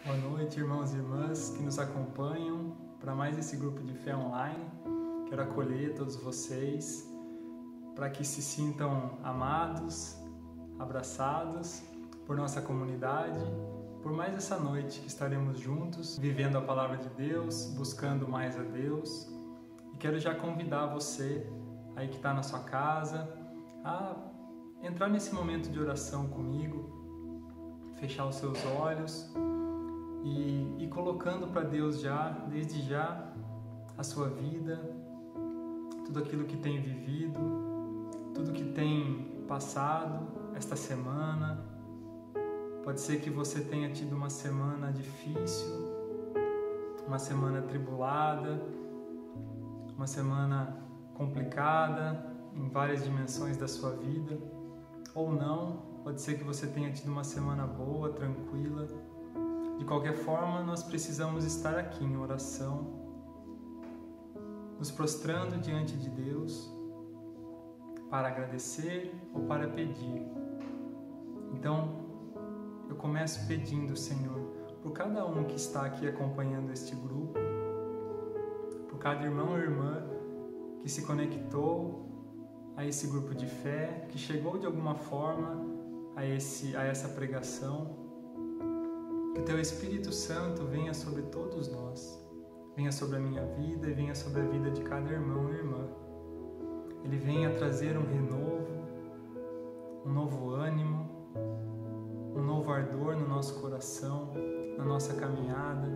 Boa noite, irmãos e irmãs que nos acompanham para mais esse grupo de fé online. Quero acolher todos vocês para que se sintam amados, abraçados por nossa comunidade, por mais essa noite que estaremos juntos, vivendo a palavra de Deus, buscando mais a Deus. E quero já convidar você aí que está na sua casa a entrar nesse momento de oração comigo, fechar os seus olhos e colocando para Deus desde já, a sua vida, tudo aquilo que tem vivido, tudo que tem passado esta semana. Pode ser que você tenha tido uma semana difícil, uma semana atribulada, uma semana complicada em várias dimensões da sua vida, ou não. Pode ser que você tenha tido uma semana boa, tranquila. De qualquer forma, nós precisamos estar aqui em oração, nos prostrando diante de Deus para agradecer ou para pedir. Então, eu começo pedindo, Senhor, por cada um que está aqui acompanhando este grupo, por cada irmão ou irmã que se conectou a esse grupo de fé, que chegou de alguma forma a essa pregação. Que o Teu Espírito Santo venha sobre todos nós, venha sobre a minha vida e venha sobre a vida de cada irmão e irmã. Ele venha trazer um renovo, um novo ânimo, um novo ardor no nosso coração, na nossa caminhada.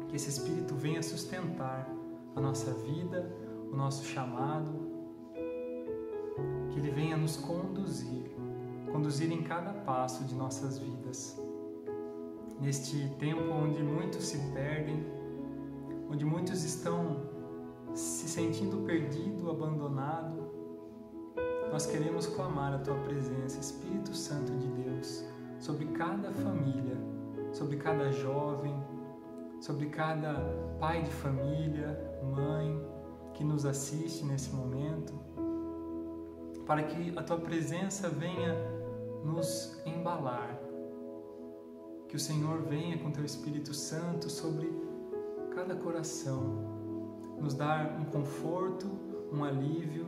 Que esse Espírito venha sustentar a nossa vida, o nosso chamado. Que Ele venha nos conduzir em cada passo de nossas vidas. Neste tempo onde muitos se perdem, onde muitos estão se sentindo perdido, abandonado, nós queremos clamar a Tua presença, Espírito Santo de Deus, sobre cada família, sobre cada jovem, sobre cada pai de família, mãe que nos assiste nesse momento, para que a Tua presença venha nos embalar. Que o Senhor venha com Teu Espírito Santo sobre cada coração, nos dar um conforto, um alívio,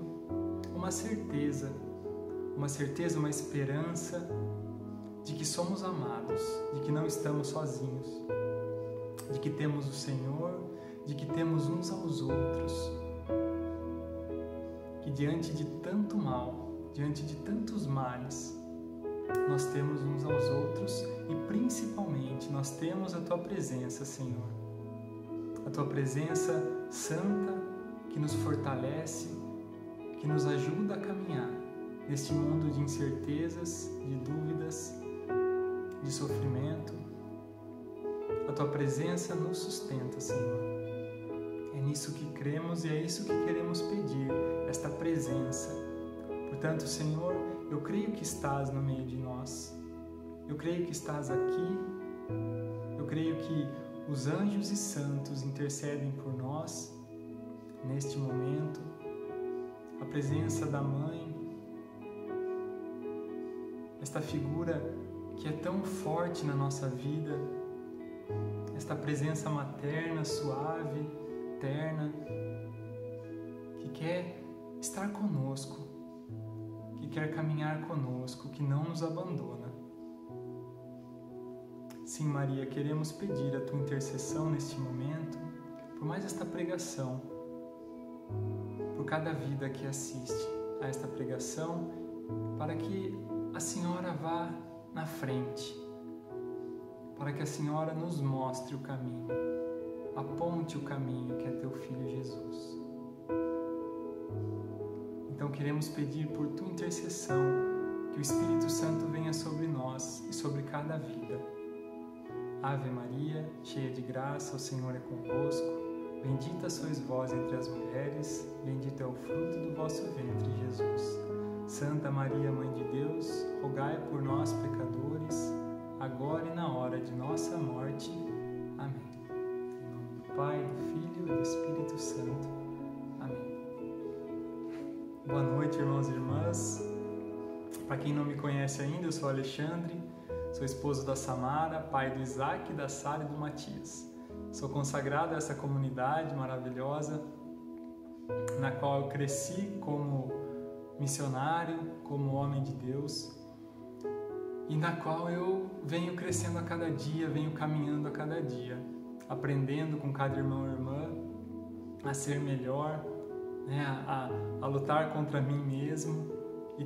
uma certeza, uma esperança de que somos amados, de que não estamos sozinhos, de que temos o Senhor, de que temos uns aos outros, que diante de tanto mal, diante de tantos males, nós temos uns aos outros e principalmente nós temos a Tua presença, Senhor. A Tua presença santa que nos fortalece, que nos ajuda a caminhar neste mundo de incertezas, de dúvidas, de sofrimento. A Tua presença nos sustenta, Senhor. É nisso que cremos e é isso que queremos pedir, esta presença. Portanto, Senhor, eu creio que estás no meio de nós. Eu creio que estás aqui. Eu creio que os anjos e santos intercedem por nós neste momento. A presença da Mãe, esta figura que é tão forte na nossa vida, esta presença materna, suave, terna, que quer estar conosco, que quer caminhar conosco, que não nos abandona. Sim, Maria, queremos pedir a Tua intercessão neste momento, por mais esta pregação, por cada vida que assiste a esta pregação, para que a Senhora vá na frente, para que a Senhora nos mostre o caminho, aponte o caminho que é Teu Filho Jesus. Então queremos pedir por Tua intercessão, que o Espírito Santo venha sobre nós e sobre cada vida. Ave Maria, cheia de graça, o Senhor é convosco. Bendita sois vós entre as mulheres, bendito é o fruto do vosso ventre, Jesus. Santa Maria, Mãe de Deus, rogai por nós, pecadores, agora e na hora de nossa morte. Amém. Em nome do Pai, do Filho e do Espírito Santo. Amém. Boa noite, irmãos e irmãs. Para quem não me conhece ainda, eu sou Alexandre, Sou esposo da Samara, pai do Isaac, da Sara e do Matias. Sou consagrado a essa comunidade maravilhosa, na qual eu cresci como missionário, como homem de Deus, e na qual eu venho crescendo a cada dia, venho caminhando a cada dia, aprendendo com cada irmão e irmã a ser melhor, né, a lutar contra mim mesmo, e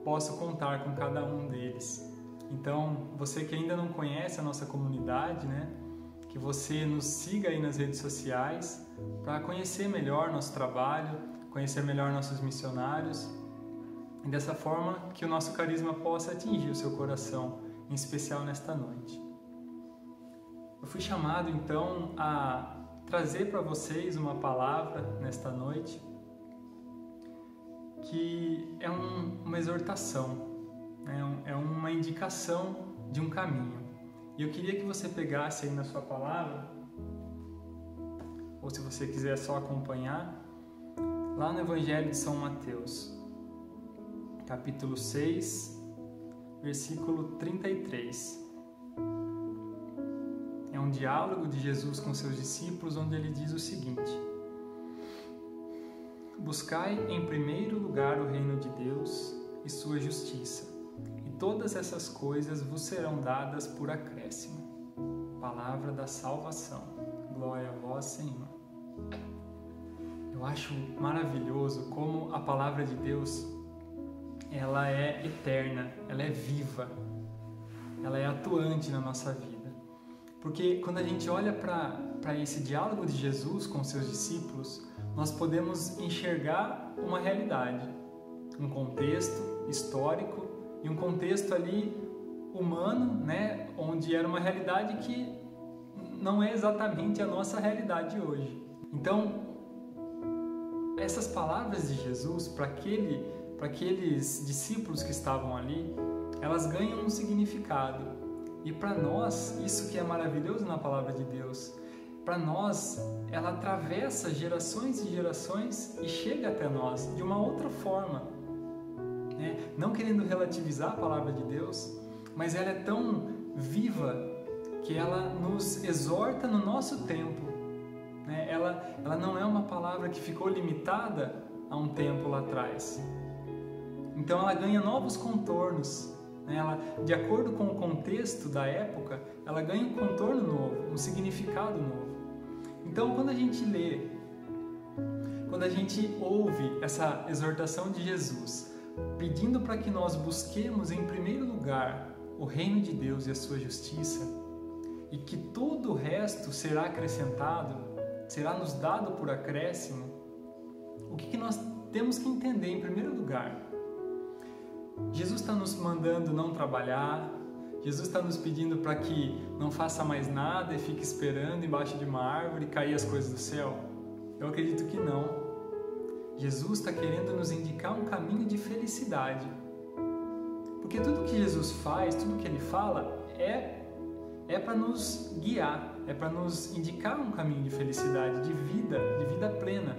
posso contar com cada um deles. Então, você que ainda não conhece a nossa comunidade, né, que você nos siga aí nas redes sociais para conhecer melhor nosso trabalho, conhecer melhor nossos missionários, e dessa forma que o nosso carisma possa atingir o seu coração, em especial nesta noite. Eu fui chamado então a trazer para vocês uma palavra nesta noite que é uma exortação, é uma indicação de um caminho. E eu queria que você pegasse aí na sua palavra, ou se você quiser só acompanhar, lá no Evangelho de São Mateus, capítulo 6, versículo 33. É um diálogo de Jesus com seus discípulos, onde ele diz o seguinte: buscai em primeiro lugar o reino de Deus e sua justiça, e todas essas coisas vos serão dadas por acréscimo. Palavra da salvação. Glória a vós, Senhor. Eu acho maravilhoso como a palavra de Deus, ela é eterna, ela é viva, ela é atuante na nossa vida. Porque quando a gente olha para esse diálogo de Jesus com seus discípulos, nós podemos enxergar uma realidade, um contexto histórico e um contexto ali humano, né, onde era uma realidade que não é exatamente a nossa realidade hoje. Então, essas palavras de Jesus para aqueles discípulos que estavam ali, elas ganham um significado. E para nós, isso que é maravilhoso na palavra de Deus, para nós, ela atravessa gerações e gerações e chega até nós de uma outra forma, né? Não querendo relativizar a palavra de Deus, mas ela é tão viva que ela nos exorta no nosso tempo, né? Ela não é uma palavra que ficou limitada a um tempo lá atrás. Então ela ganha novos contornos, né? Ela, de acordo com o contexto da época, ela ganha um contorno novo, um significado novo. Então, quando a gente lê, quando a gente ouve essa exortação de Jesus, pedindo para que nós busquemos em primeiro lugar o reino de Deus e a sua justiça, e que todo o resto será acrescentado, será nos dado por acréscimo, o que nós temos que entender em primeiro lugar? Jesus está nos mandando não trabalhar, Jesus está nos pedindo para que não faça mais nada e fique esperando embaixo de uma árvore cair as coisas do céu? Eu acredito que não. Jesus está querendo nos indicar um caminho de felicidade. Porque tudo que Jesus faz, tudo que Ele fala é para nos guiar, é para nos indicar um caminho de felicidade, de vida plena.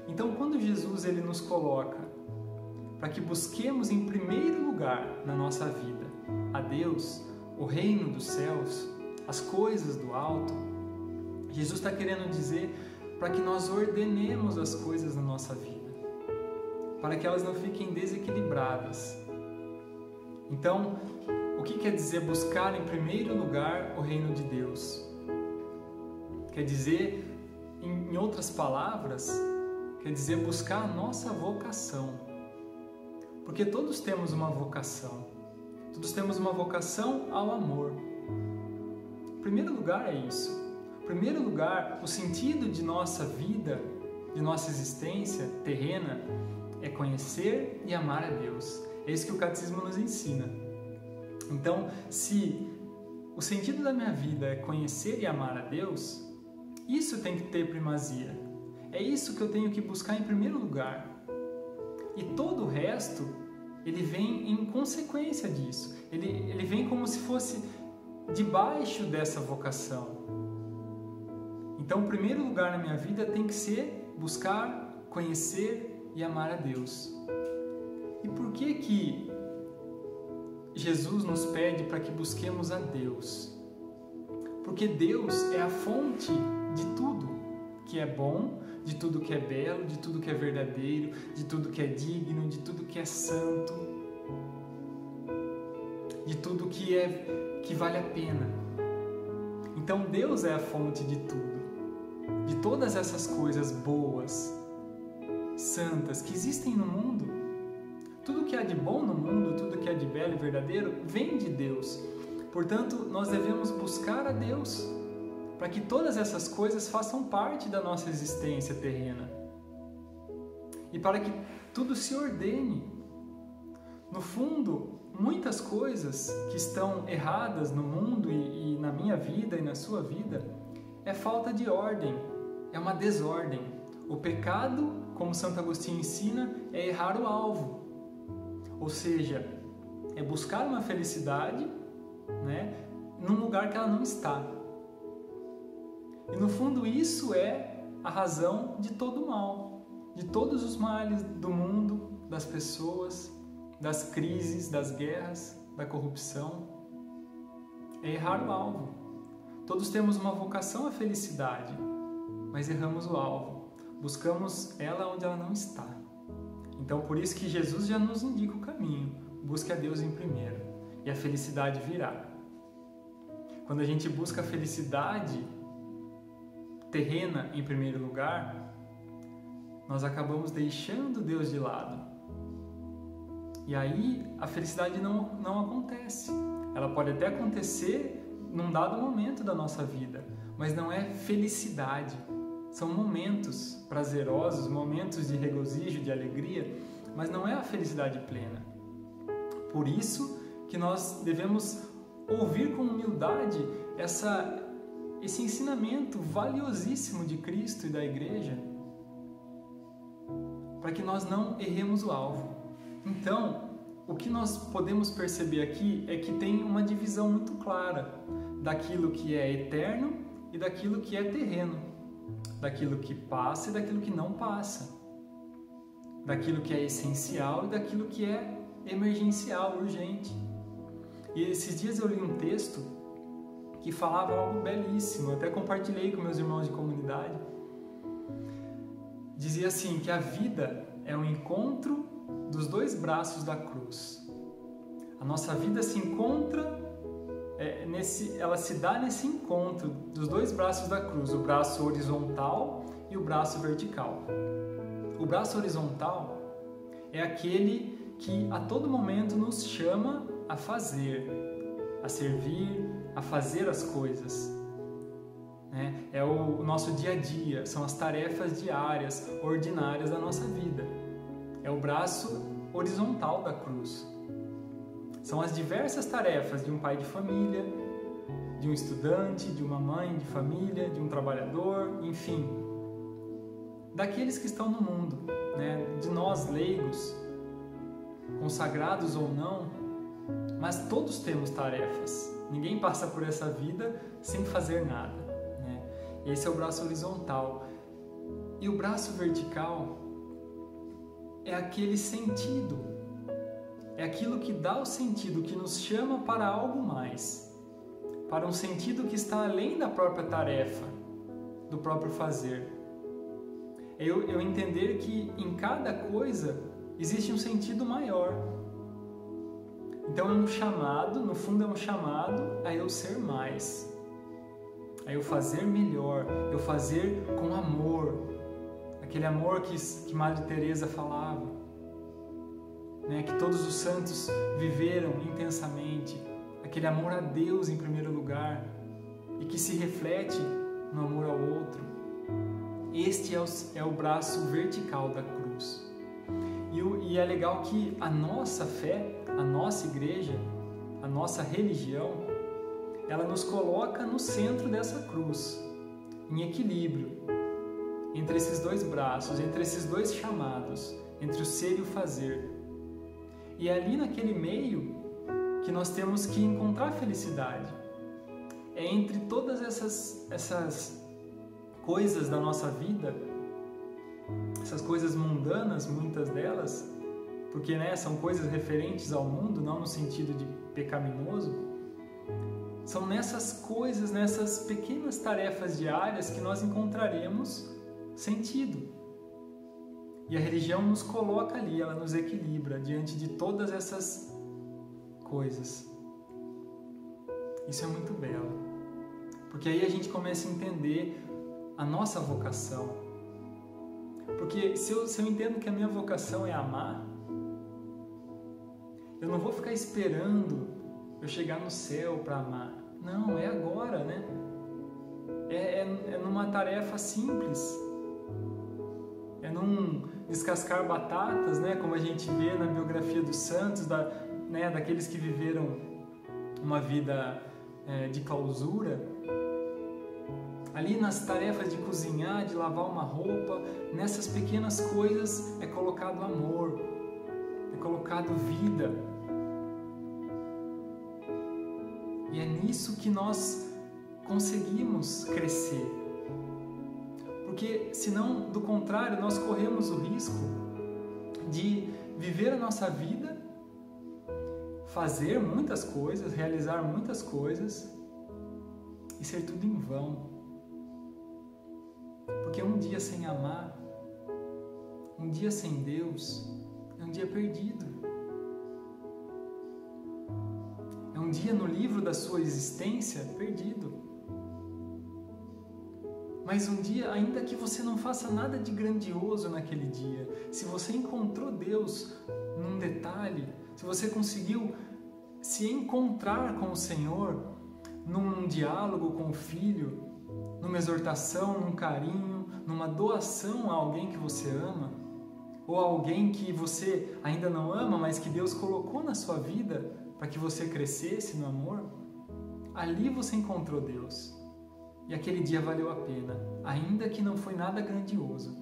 Então, quando Jesus ele nos coloca para que busquemos em primeiro lugar na nossa vida a Deus, o reino dos céus, as coisas do alto, Jesus está querendo dizer para que nós ordenemos as coisas na nossa vida, para que elas não fiquem desequilibradas. Então, o que quer dizer buscar em primeiro lugar o reino de Deus? Quer dizer, em outras palavras, quer dizer buscar a nossa vocação. Porque todos temos uma vocação. Todos temos uma vocação ao amor. Em primeiro lugar é isso. Em primeiro lugar, o sentido de nossa vida, de nossa existência terrena, é conhecer e amar a Deus. É isso que o catecismo nos ensina. Então, se o sentido da minha vida é conhecer e amar a Deus, isso tem que ter primazia. É isso que eu tenho que buscar em primeiro lugar. E todo o resto, ele vem em consequência disso. Ele vem como se fosse debaixo dessa vocação. Então, o primeiro lugar na minha vida tem que ser buscar, conhecer e amar a Deus. E por que Jesus nos pede para que busquemos a Deus. Porque Deus é a fonte de tudo que é bom, de tudo que é belo, de tudo que é verdadeiro, de tudo que é digno, de tudo que é santo, de tudo que vale a pena. Então Deus é a fonte de tudo, de todas essas coisas boas, santas que existem no mundo. Tudo que há de bom no mundo, tudo que há de belo e verdadeiro, vem de Deus. Portanto, nós devemos buscar a Deus para que todas essas coisas façam parte da nossa existência terrena e para que tudo se ordene. No fundo, muitas coisas que estão erradas no mundo e na minha vida e na sua vida é falta de ordem, é uma desordem. O pecado, como Santo Agostinho ensina, é errar o alvo, ou seja, é buscar uma felicidade, num lugar que ela não está. E no fundo isso é a razão de todo o mal, de todos os males do mundo, das pessoas, das crises, das guerras, da corrupção. É errar o alvo. Todos temos uma vocação à felicidade, mas erramos o alvo. Buscamos ela onde ela não está. Então por isso que Jesus já nos indica o caminho. Busque a Deus em primeiro e a felicidade virá. Quando a gente busca a felicidade terrena em primeiro lugar, nós acabamos deixando Deus de lado. E aí a felicidade não acontece. Ela pode até acontecer num dado momento da nossa vida, mas não é felicidade. São momentos prazerosos, momentos de regozijo, de alegria, mas não é a felicidade plena. Por isso que nós devemos ouvir com humildade esse ensinamento valiosíssimo de Cristo e da Igreja, para que nós não erremos o alvo. Então, o que nós podemos perceber aqui é que tem uma divisão muito clara daquilo que é eterno e daquilo que é terreno, daquilo que passa e daquilo que não passa, daquilo que é essencial e daquilo que é emergencial, urgente. E esses dias eu li um texto que falava algo belíssimo, eu até compartilhei com meus irmãos de comunidade. Dizia assim, que a vida é um encontro dos dois braços da cruz. A nossa vida se encontra, ela se dá nesse encontro dos dois braços da cruz, o braço horizontal e o braço vertical. O braço horizontal é aquele que a todo momento nos chama a fazer, a servir, a fazer as coisas. É o nosso dia a dia, são as tarefas diárias, ordinárias da nossa vida. É o braço horizontal da cruz. São as diversas tarefas de um pai de família, de um estudante, de uma mãe de família, de um trabalhador, enfim, daqueles que estão no mundo, de nós leigos, consagrados ou não, mas todos temos tarefas. Ninguém passa por essa vida sem fazer nada. Esse é o braço horizontal. E o braço vertical é aquele sentido, é aquilo que dá o sentido, que nos chama para algo mais, para um sentido que está além da própria tarefa, do próprio fazer. Eu entender que em cada coisa existe um sentido maior. Então é um chamado, no fundo é um chamado a eu ser mais, a eu fazer melhor, eu fazer com amor, aquele amor que Madre Teresa falava, que todos os santos viveram intensamente, aquele amor a Deus em primeiro lugar e que se reflete no amor ao outro. Este é o braço vertical da cruz. E é legal que a nossa fé, a nossa igreja, a nossa religião, ela nos coloca no centro dessa cruz, em equilíbrio, entre esses dois braços, entre esses dois chamados, entre o ser e o fazer. E é ali naquele meio que nós temos que encontrar felicidade. É entre todas essas coisas da nossa vida, essas coisas mundanas, muitas delas, porque são coisas referentes ao mundo, não no sentido de pecaminoso. São nessas coisas, nessas pequenas tarefas diárias que nós encontraremos sentido. E a religião nos coloca ali, ela nos equilibra diante de todas essas coisas. Isso é muito belo, porque aí a gente começa a entender a nossa vocação. Porque se eu entendo que a minha vocação é amar, eu não vou ficar esperando eu chegar no céu para amar. Não, é agora, né? É numa tarefa simples. É num descascar batatas, né? Como a gente vê na biografia dos santos, daqueles que viveram uma vida de clausura. Ali nas tarefas de cozinhar, de lavar uma roupa, nessas pequenas coisas é colocado amor, é colocado vida. E é nisso que nós conseguimos crescer. Porque, senão, do contrário, nós corremos o risco de viver a nossa vida, fazer muitas coisas, realizar muitas coisas e ser tudo em vão. Porque um dia sem amar, um dia sem Deus, é um dia perdido. É um dia no livro da sua existência perdido. Mas um dia, ainda que você não faça nada de grandioso naquele dia, se você encontrou Deus num detalhe, se você conseguiu se encontrar com o Senhor num diálogo com o Filho, numa exortação, num carinho, numa doação a alguém que você ama, ou a alguém que você ainda não ama, mas que Deus colocou na sua vida para que você crescesse no amor, ali você encontrou Deus. E aquele dia valeu a pena, ainda que não foi nada grandioso.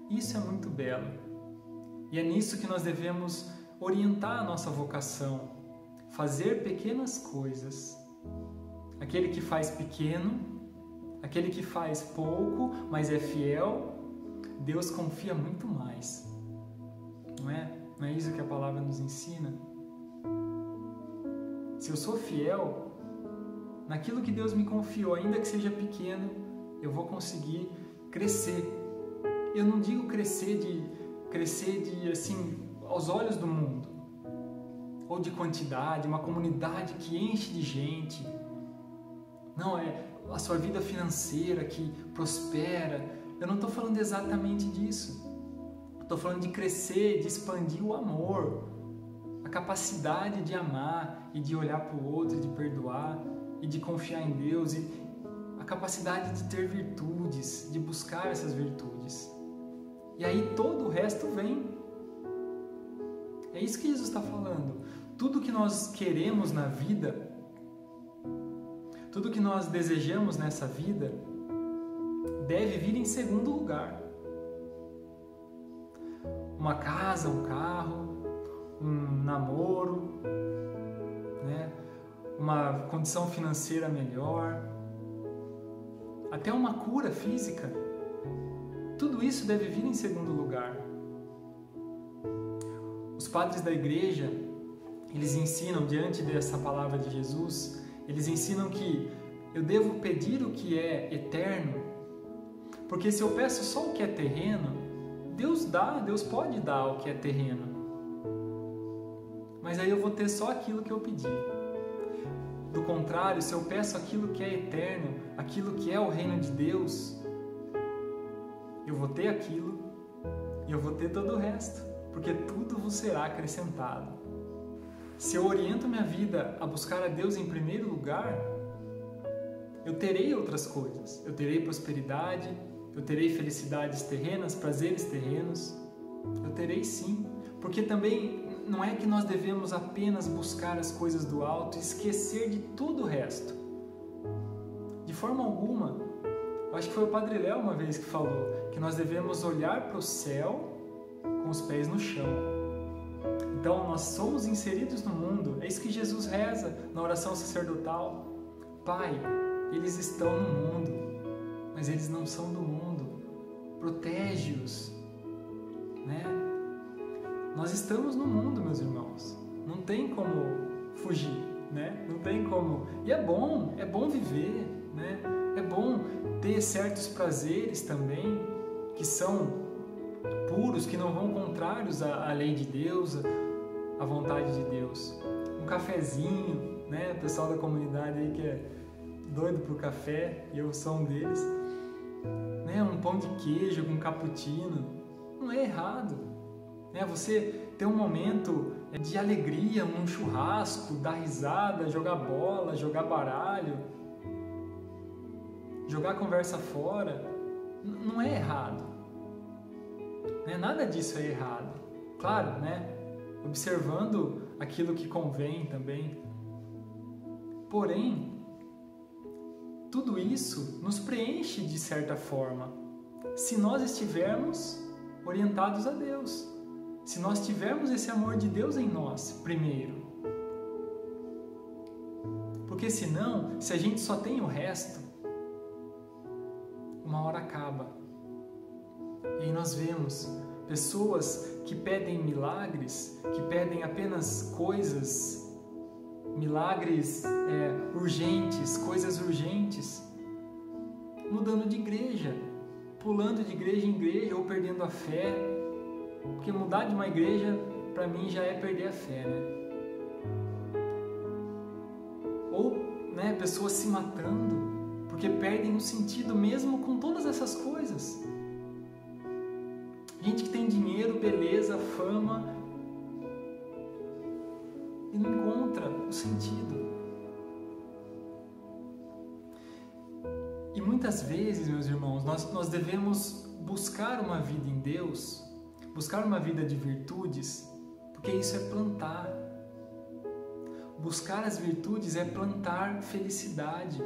Isso é muito belo. E é nisso que nós devemos orientar a nossa vocação, fazer pequenas coisas. Aquele que faz pequeno, aquele que faz pouco, mas é fiel, Deus confia muito mais. Não é? Não é isso que a palavra nos ensina? Se eu sou fiel, naquilo que Deus me confiou, ainda que seja pequeno, eu vou conseguir crescer. Eu não digo crescer de assim, aos olhos do mundo, ou de quantidade, uma comunidade que enche de gente. Não, é a sua vida financeira que prospera. Eu não estou falando exatamente disso. Estou falando de crescer, de expandir o amor, a capacidade de amar e de olhar para o outro, de perdoar e de confiar em Deus, e a capacidade de ter virtudes, de buscar essas virtudes. E aí todo o resto vem. É isso que Jesus está falando. Tudo que nós queremos na vida, tudo que nós desejamos nessa vida, deve vir em segundo lugar. Uma casa, um carro, um namoro, né? Uma condição financeira melhor, até uma cura física. Tudo isso deve vir em segundo lugar. Os padres da igreja, eles ensinam, diante dessa palavra de Jesus, eles ensinam que eu devo pedir o que é eterno, porque se eu peço só o que é terreno, Deus dá, Deus pode dar o que é terreno, mas aí eu vou ter só aquilo que eu pedi. Do contrário, se eu peço aquilo que é eterno, aquilo que é o reino de Deus, eu vou ter aquilo e eu vou ter todo o resto, porque tudo vos será acrescentado. Se eu oriento minha vida a buscar a Deus em primeiro lugar, eu terei outras coisas. Eu terei prosperidade, eu terei felicidades terrenas, prazeres terrenos. Eu terei sim, porque também não é que nós devemos apenas buscar as coisas do alto e esquecer de tudo o resto. De forma alguma. Eu acho que foi o Padre Léo uma vez que falou que nós devemos olhar para o céu com os pés no chão. Então, nós somos inseridos no mundo. É isso que Jesus reza na oração sacerdotal. Pai, eles estão no mundo, mas eles não são do mundo. Protege-os, né? Nós estamos no mundo, meus irmãos. Não tem como fugir, né? Não tem como. E é bom viver, né? É bom ter certos prazeres também que são puros, que não vão contrários à lei de Deus, à vontade de Deus. Um cafezinho, né? O pessoal da comunidade aí que é doido pro café, e eu sou um deles, né? Um pão de queijo com cappuccino, não é errado, né? Você ter um momento de alegria, um churrasco, dar risada, jogar bola, jogar baralho, jogar a conversa fora, não é errado, né? Nada disso é errado, claro, né? Observando aquilo que convém também. Porém, tudo isso nos preenche de certa forma, se nós estivermos orientados a Deus, se nós tivermos esse amor de Deus em nós primeiro. Porque senão, se a gente só tem o resto, uma hora acaba. E aí nós vemos pessoas que pedem milagres, que pedem apenas coisas, milagres urgentes, coisas urgentes, mudando de igreja, pulando de igreja em igreja ou perdendo a fé, porque mudar de uma igreja para mim já é perder a fé, né? Ou, né, pessoas se matando porque perdem o sentido mesmo com todas essas coisas. Gente que tem dinheiro, beleza, fama e não encontra o sentido. E muitas vezes, meus irmãos, nós devemos buscar uma vida em Deus, buscar uma vida de virtudes, porque isso é plantar. Buscar as virtudes é plantar felicidade.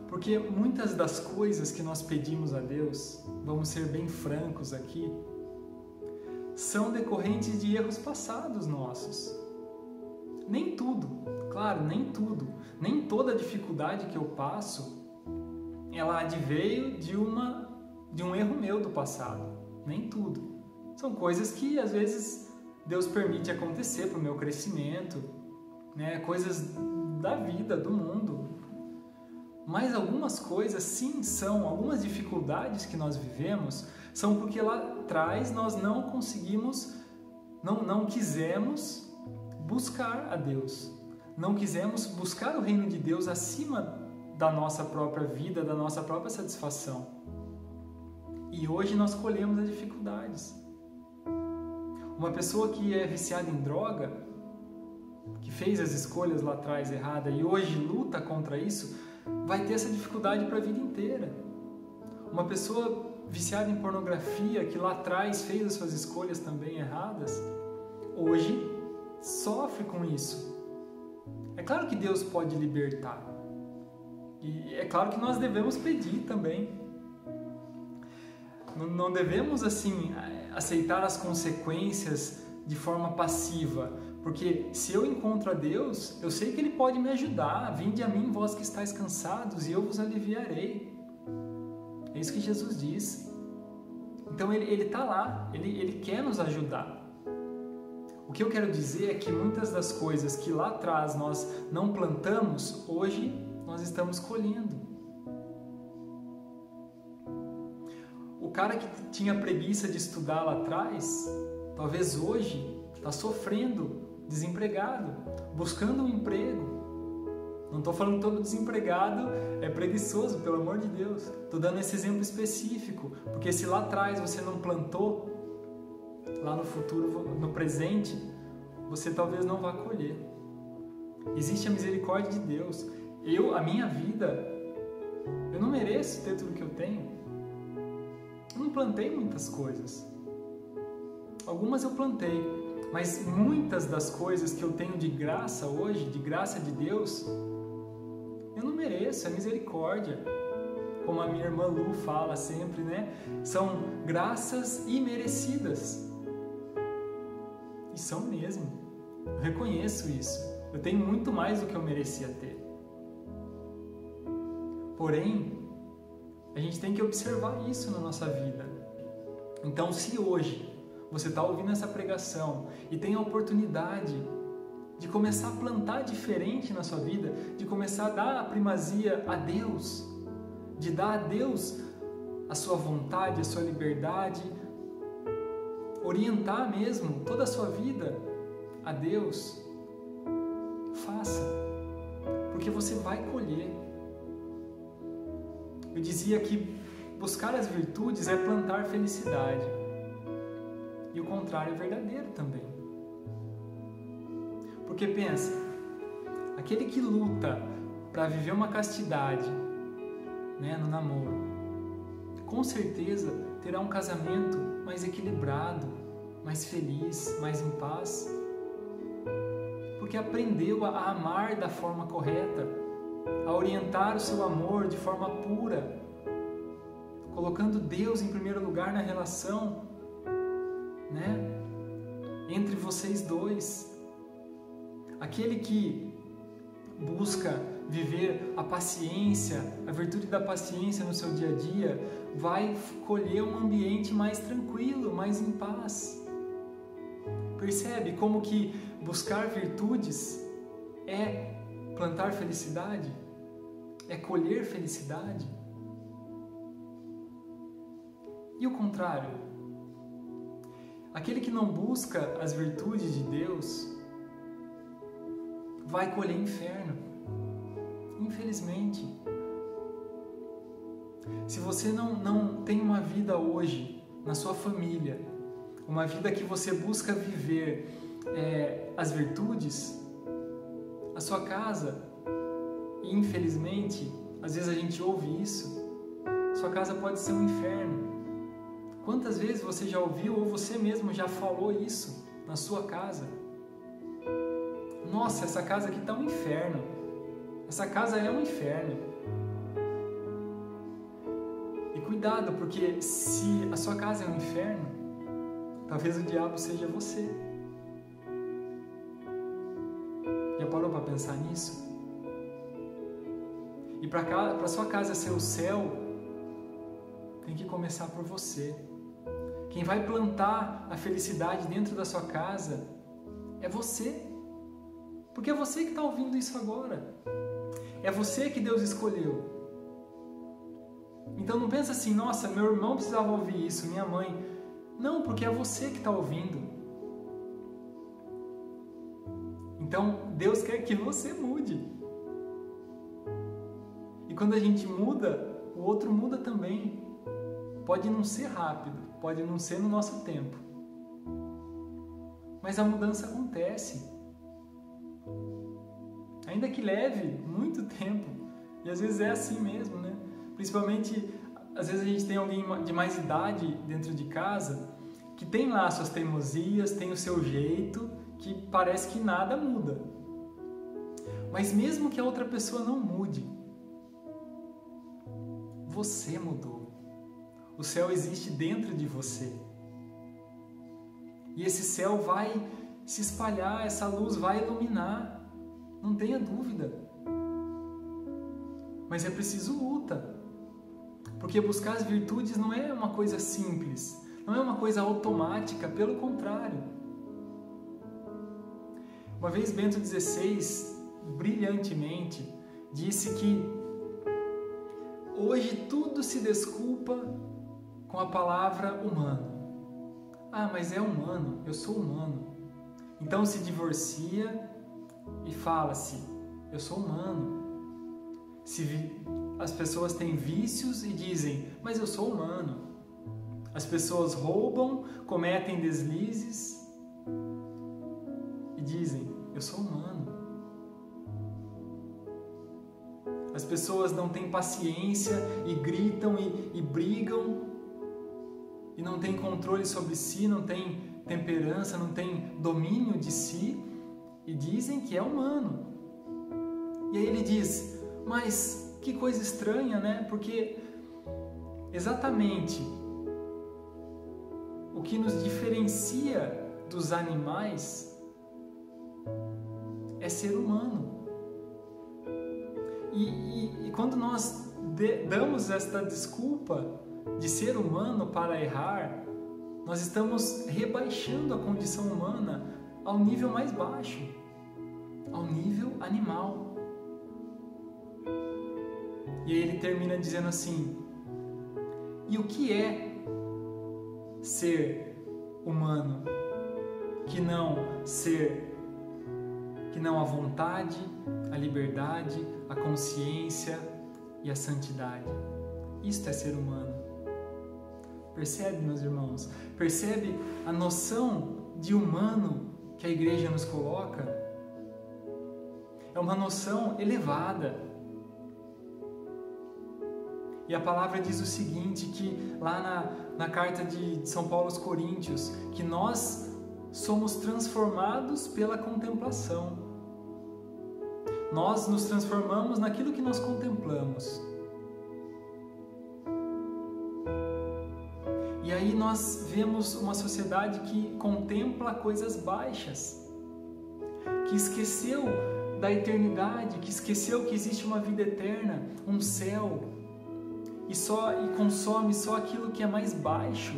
Porque muitas das coisas que nós pedimos a Deus, vamos ser bem francos aqui, são decorrentes de erros passados nossos. Nem tudo, claro, nem tudo, nem toda dificuldade que eu passo, ela adveio de um erro meu do passado. Nem tudo. São coisas que às vezes Deus permite acontecer para o meu crescimento, né? Coisas da vida, do mundo. Mas algumas coisas sim são, algumas dificuldades que nós vivemos são porque lá atrás nós não conseguimos, não quisemos buscar a Deus. Não quisemos buscar o reino de Deus acima da nossa própria vida, da nossa própria satisfação. E hoje nós colhemos as dificuldades. Uma pessoa que é viciada em droga, que fez as escolhas lá atrás erradas e hoje luta contra isso, vai ter essa dificuldade para a vida inteira. Uma pessoa viciada em pornografia, que lá atrás fez as suas escolhas também erradas, hoje sofre com isso. É claro que Deus pode libertar. E é claro que nós devemos pedir também. Não devemos, assim, aceitar as consequências de forma passiva. Porque se eu encontro a Deus, eu sei que Ele pode me ajudar. Vinde a mim, vós que estáis cansados, e eu vos aliviarei. É isso que Jesus diz. Então Ele está lá, ele quer nos ajudar. O que eu quero dizer é que muitas das coisas que lá atrás nós não plantamos, hoje nós estamos colhendo. O cara que tinha preguiça de estudar lá atrás, talvez hoje está sofrendo, desempregado, buscando um emprego. Não estou falando que todo desempregado é preguiçoso, pelo amor de Deus. Estou dando esse exemplo específico, porque se lá atrás você não plantou, lá no futuro, no presente, você talvez não vá colher. Existe a misericórdia de Deus. A minha vida, eu não mereço ter tudo que eu tenho. Eu não plantei muitas coisas. Algumas eu plantei, mas muitas das coisas que eu tenho de graça hoje, de graça de Deus, eu não mereço, é misericórdia. Como a minha irmã Lu fala sempre, né? São graças imerecidas. E são mesmo. Eu reconheço isso. Eu tenho muito mais do que eu merecia ter. Porém, a gente tem que observar isso na nossa vida. Então, se hoje você está ouvindo essa pregação e tem a oportunidade de começar a plantar diferente na sua vida, de começar a dar a primazia a Deus, de dar a Deus a sua vontade, a sua liberdade, orientar mesmo toda a sua vida a Deus, faça, porque você vai colher. Eu dizia que buscar as virtudes é plantar felicidade, e o contrário é verdadeiro também. Porque pensa, aquele que luta para viver uma castidade, no namoro, com certeza terá um casamento mais equilibrado, mais feliz, mais em paz, porque aprendeu a amar da forma correta, a orientar o seu amor de forma pura, colocando Deus em primeiro lugar na relação, entre vocês dois. Aquele que busca viver a paciência, a virtude da paciência no seu dia a dia, vai colher um ambiente mais tranquilo, mais em paz. Percebe como que buscar virtudes é plantar felicidade? É colher felicidade? E o contrário? Aquele que não busca as virtudes de Deus vai colher inferno, infelizmente. Se você não tem uma vida hoje na sua família, uma vida que você busca viver as virtudes, a sua casa, e infelizmente, às vezes a gente ouve isso, sua casa pode ser um inferno. Quantas vezes você já ouviu ou você mesmo já falou isso na sua casa? Nossa, essa casa aqui está um inferno. Essa casa é um inferno. E cuidado, porque se a sua casa é um inferno, talvez o diabo seja você. Já parou para pensar nisso? E para sua casa ser o céu, tem que começar por você. Quem vai plantar a felicidade dentro da sua casa é você. Porque é você que está ouvindo isso agora. É você que Deus escolheu. Então não pensa assim, nossa, meu irmão precisava ouvir isso, minha mãe. Não, porque é você que está ouvindo. Então Deus quer que você mude. E quando a gente muda, o outro muda também. Pode não ser rápido, pode não ser no nosso tempo. Mas a mudança acontece. Ainda que leve muito tempo. E às vezes é assim mesmo, Principalmente, às vezes a gente tem alguém de mais idade dentro de casa que tem lá suas teimosias, tem o seu jeito, que parece que nada muda. Mas mesmo que a outra pessoa não mude, você mudou. O céu existe dentro de você. E esse céu vai se espalhar, essa luz vai iluminar. Não tenha dúvida. Mas é preciso luta. Porque buscar as virtudes não é uma coisa simples, não é uma coisa automática, pelo contrário. Uma vez Bento XVI, brilhantemente, disse que hoje tudo se desculpa com a palavra humano. Ah, mas é humano, eu sou humano. Então se divorcia e fala-se, eu sou humano. As pessoas têm vícios e dizem, mas eu sou humano. As pessoas roubam, cometem deslizes e dizem, eu sou humano. As pessoas não têm paciência e gritam e brigam e não têm controle sobre si, não têm temperança, não têm domínio de si e dizem que é humano. E aí ele diz, mas que coisa estranha, Porque exatamente o que nos diferencia dos animais é ser humano. E quando nós damos esta desculpa de ser humano para errar, Nós estamos rebaixando a condição humana ao nível mais baixo, ao nível animal. E aí ele termina dizendo assim: e o que é ser humano? Que não a vontade, a liberdade, a consciência e a santidade. Isto é ser humano. Percebe, meus irmãos? Percebe a noção de humano que a igreja nos coloca? É uma noção elevada. E a palavra diz o seguinte, que lá na carta de São Paulo aos Coríntios, que nós somos transformados pela contemplação. Nós nos transformamos naquilo que nós contemplamos. E aí nós vemos uma sociedade que contempla coisas baixas, que esqueceu da eternidade, que esqueceu que existe uma vida eterna, um céu, e consome só aquilo que é mais baixo.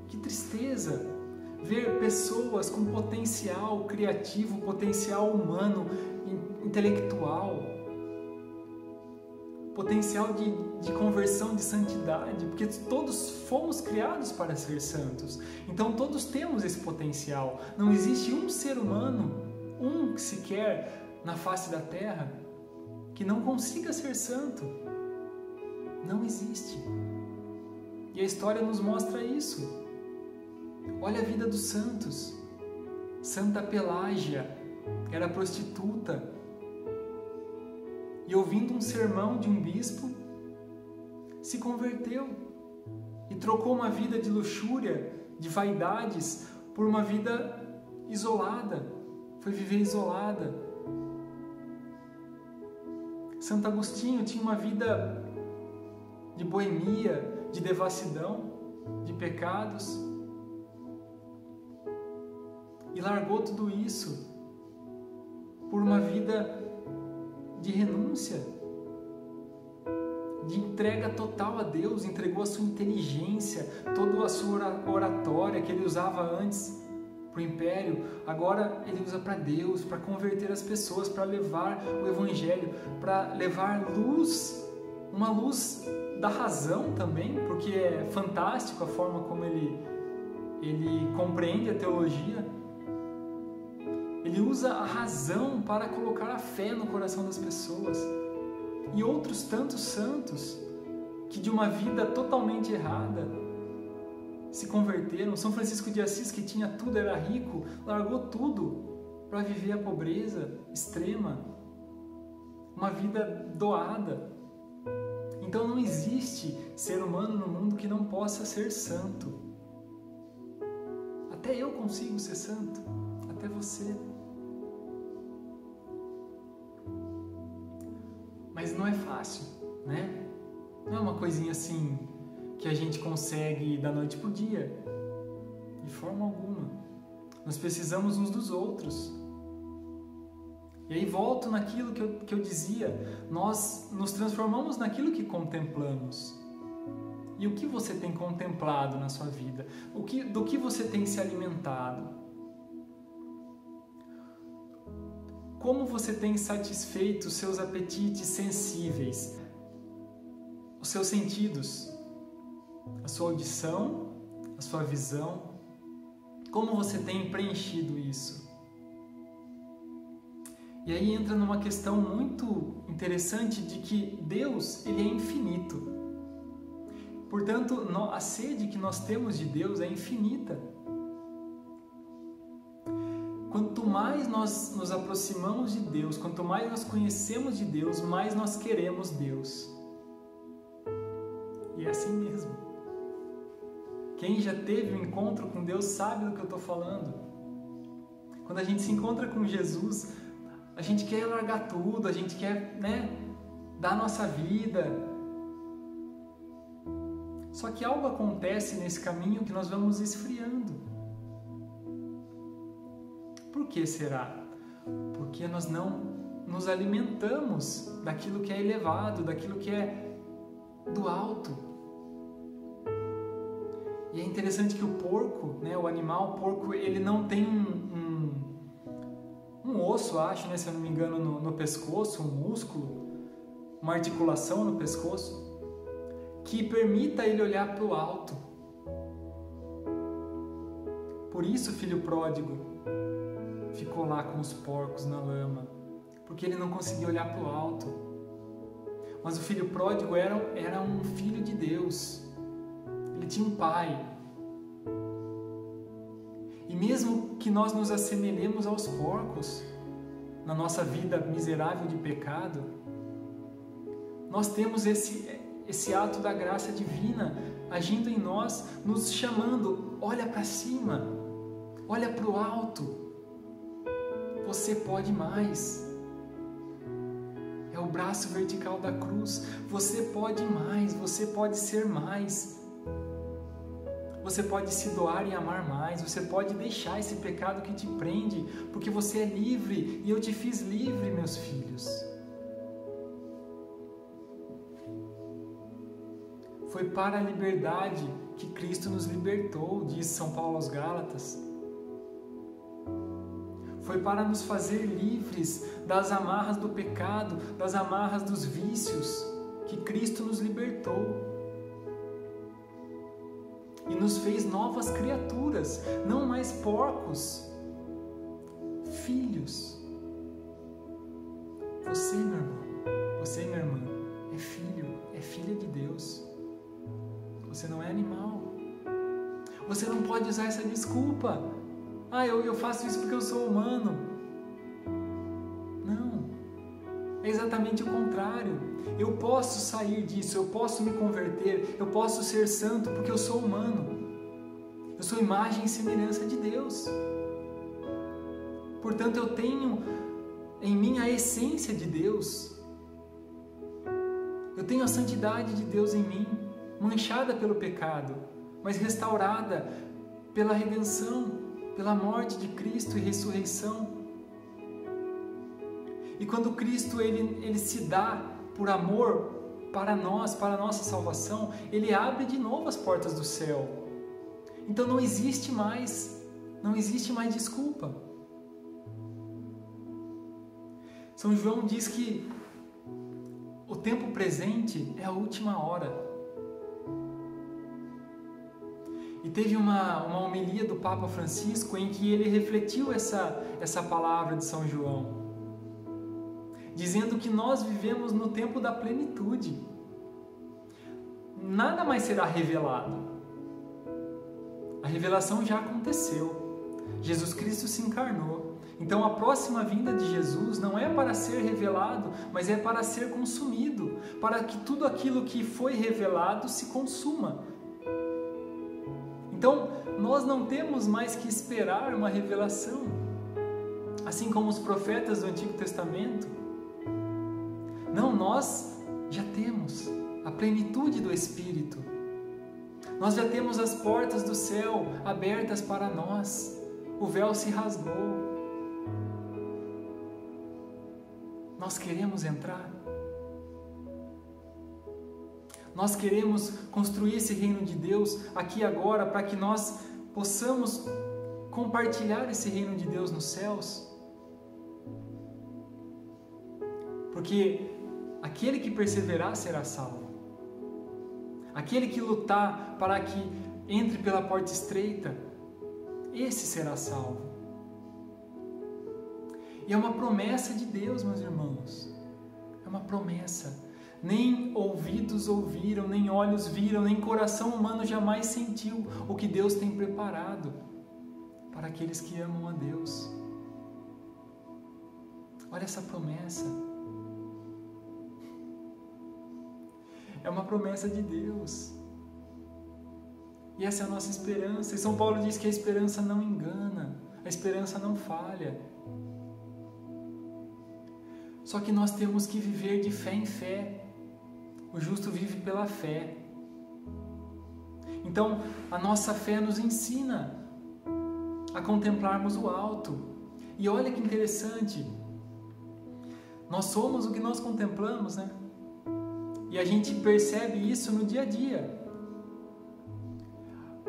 Que tristeza ver pessoas com potencial criativo, potencial humano, intelectual, potencial de conversão, de santidade, porque todos fomos criados para ser santos. Então todos temos esse potencial. Não existe um ser humano, sequer na face da terra, que não consiga ser santo. Não existe. E a história nos mostra isso. Olha a vida dos santos. Santa Pelágia era prostituta e, ouvindo um sermão de um bispo, se converteu e trocou uma vida de luxúria, de vaidades, por uma vida isolada. Foi viver isolada. Santo Agostinho tinha uma vida de boemia, de devassidão, de pecados, e largou tudo isso por uma vida de renúncia, de entrega total a Deus. Entregou a sua inteligência, toda a sua oratória que ele usava antes para o império, agora ele usa para Deus, para converter as pessoas, para levar o Evangelho, para levar luz, uma luz da razão também, porque é fantástico a forma como ele compreende a teologia. Ele usa a razão para colocar a fé no coração das pessoas. E outros tantos santos que de uma vida totalmente errada se converteram. São Francisco de Assis, que tinha tudo, era rico, largou tudo para viver a pobreza extrema, uma vida doada. Então não existe ser humano no mundo que não possa ser santo. Até eu consigo ser santo, até você. Mas não é fácil, né? Não é uma coisinha assim que a gente consegue da noite para o dia, de forma alguma. Nós precisamos uns dos outros. E aí volto naquilo que eu dizia, nós nos transformamos naquilo que contemplamos. E o que você tem contemplado na sua vida? Do que você tem se alimentado? Como você tem satisfeito os seus apetites sensíveis, os seus sentidos, a sua audição, a sua visão? Como você tem preenchido isso? E aí entra numa questão muito interessante de que Deus, ele é infinito. Portanto, a sede que nós temos de Deus é infinita. Quanto mais nós nos aproximamos de Deus, quanto mais nós conhecemos de Deus, mais nós queremos Deus. E é assim mesmo. Quem já teve um encontro com Deus sabe do que eu estou falando. Quando a gente se encontra com Jesus, a gente quer largar tudo, a gente quer, dar a nossa vida. Só que algo acontece nesse caminho que nós vamos esfriando. Por que será? Porque nós não nos alimentamos daquilo que é elevado, daquilo que é do alto. E é interessante que o porco, né, o animal, o porco, ele não tem um osso, acho, né, se eu não me engano, no pescoço, um músculo, uma articulação no pescoço, que permita ele olhar para o alto. Por isso o filho pródigo ficou lá com os porcos na lama, porque ele não conseguia olhar para o alto. Mas o filho pródigo era um filho de Deus. Ele tinha um pai. E mesmo que nós nos assemelhemos aos porcos na nossa vida miserável de pecado, nós temos esse ato da graça divina agindo em nós, nos chamando: olha para cima, olha para o alto, você pode mais. É o braço vertical da cruz. Você pode mais, você pode ser mais. Você pode se doar e amar mais. Você pode deixar esse pecado que te prende, porque você é livre e eu te fiz livre, meus filhos. Foi para a liberdade que Cristo nos libertou, diz São Paulo aos Gálatas. Foi para nos fazer livres das amarras do pecado, das amarras dos vícios, que Cristo nos libertou. E nos fez novas criaturas, não mais porcos, filhos. Você, meu irmão, você, minha irmã, é filho, é filha de Deus. Você não é animal. Você não pode usar essa desculpa. Eu faço isso porque eu sou humano. Não. É exatamente o contrário. Eu posso sair disso, eu posso me converter, eu posso ser santo porque eu sou humano. Eu sou imagem e semelhança de Deus. Portanto, eu tenho em mim a essência de Deus. Eu tenho a santidade de Deus em mim, manchada pelo pecado, mas restaurada pela redenção, pela morte de Cristo e ressurreição. E quando Cristo ele se dá por amor para nós, para a nossa salvação, Ele abre de novo as portas do céu. Então não existe mais desculpa. São João diz que o tempo presente é a última hora. E teve uma homilia do Papa Francisco em que ele refletiu essa palavra de São João, dizendo que nós vivemos no tempo da plenitude. Nada mais será revelado. A revelação já aconteceu. Jesus Cristo se encarnou. Então a próxima vinda de Jesus não é para ser revelado, mas é para ser consumido, para que tudo aquilo que foi revelado se consuma. Então, nós não temos mais que esperar uma revelação, assim como os profetas do Antigo Testamento. Não, nós já temos a plenitude do Espírito. Nós já temos as portas do céu abertas para nós. O véu se rasgou. Nós queremos entrar. Nós queremos construir esse reino de Deus aqui agora, para que nós possamos compartilhar esse reino de Deus nos céus. Porque aquele que perseverar será salvo. Aquele que lutar para que entre pela porta estreita, esse será salvo. E é uma promessa de Deus, meus irmãos. É uma promessa. Nem ouvidos ouviram, nem olhos viram, nem coração humano jamais sentiu o que Deus tem preparado para aqueles que amam a Deus. Olha essa promessa. É uma promessa de Deus. E essa é a nossa esperança. E São Paulo diz que a esperança não engana, a esperança não falha. Só que nós temos que viver de fé em fé. O justo vive pela fé. Então, a nossa fé nos ensina a contemplarmos o alto. E olha que interessante. Nós somos o que nós contemplamos, né? E a gente percebe isso no dia a dia.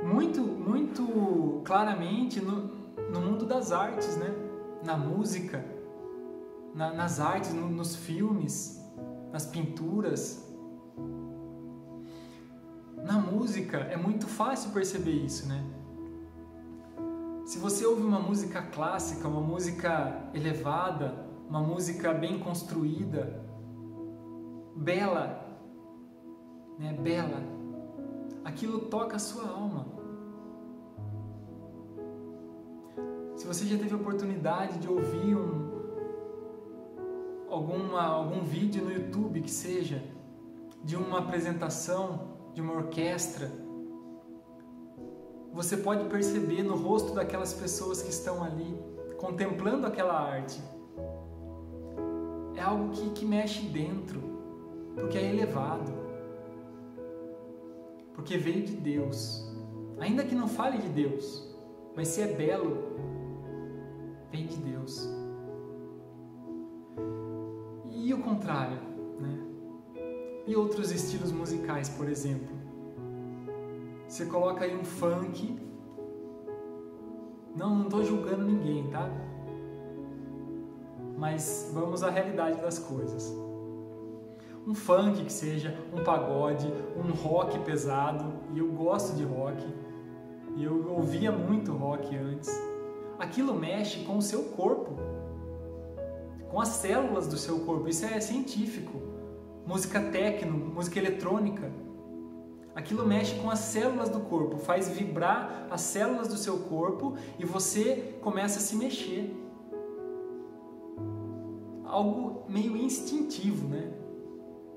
Muito claramente no mundo das artes, né? Na música, nas artes, nos filmes, nas pinturas. Na música é muito fácil perceber isso, né? Se você ouve uma música clássica, uma música elevada, uma música bem construída, bela, né? Bela, aquilo toca a sua alma. Se você já teve a oportunidade de ouvir algum vídeo no YouTube, que seja, de uma apresentação, de uma orquestra, você pode perceber no rosto daquelas pessoas que estão ali, contemplando aquela arte. É algo que mexe dentro, porque é elevado, porque veio de Deus. Ainda que não fale de Deus, mas se é belo, vem de Deus. E o contrário, né? E outros estilos musicais, por exemplo. Você coloca aí um funk. Não estou julgando ninguém, tá? Mas vamos à realidade das coisas. Um funk que seja, um pagode, um rock pesado. E eu gosto de rock. E eu ouvia muito rock antes. Aquilo mexe com o seu corpo, com as células do seu corpo. Isso é científico. Música techno, música eletrônica. Aquilo mexe com as células do corpo, faz vibrar as células do seu corpo e você começa a se mexer. Algo meio instintivo, né?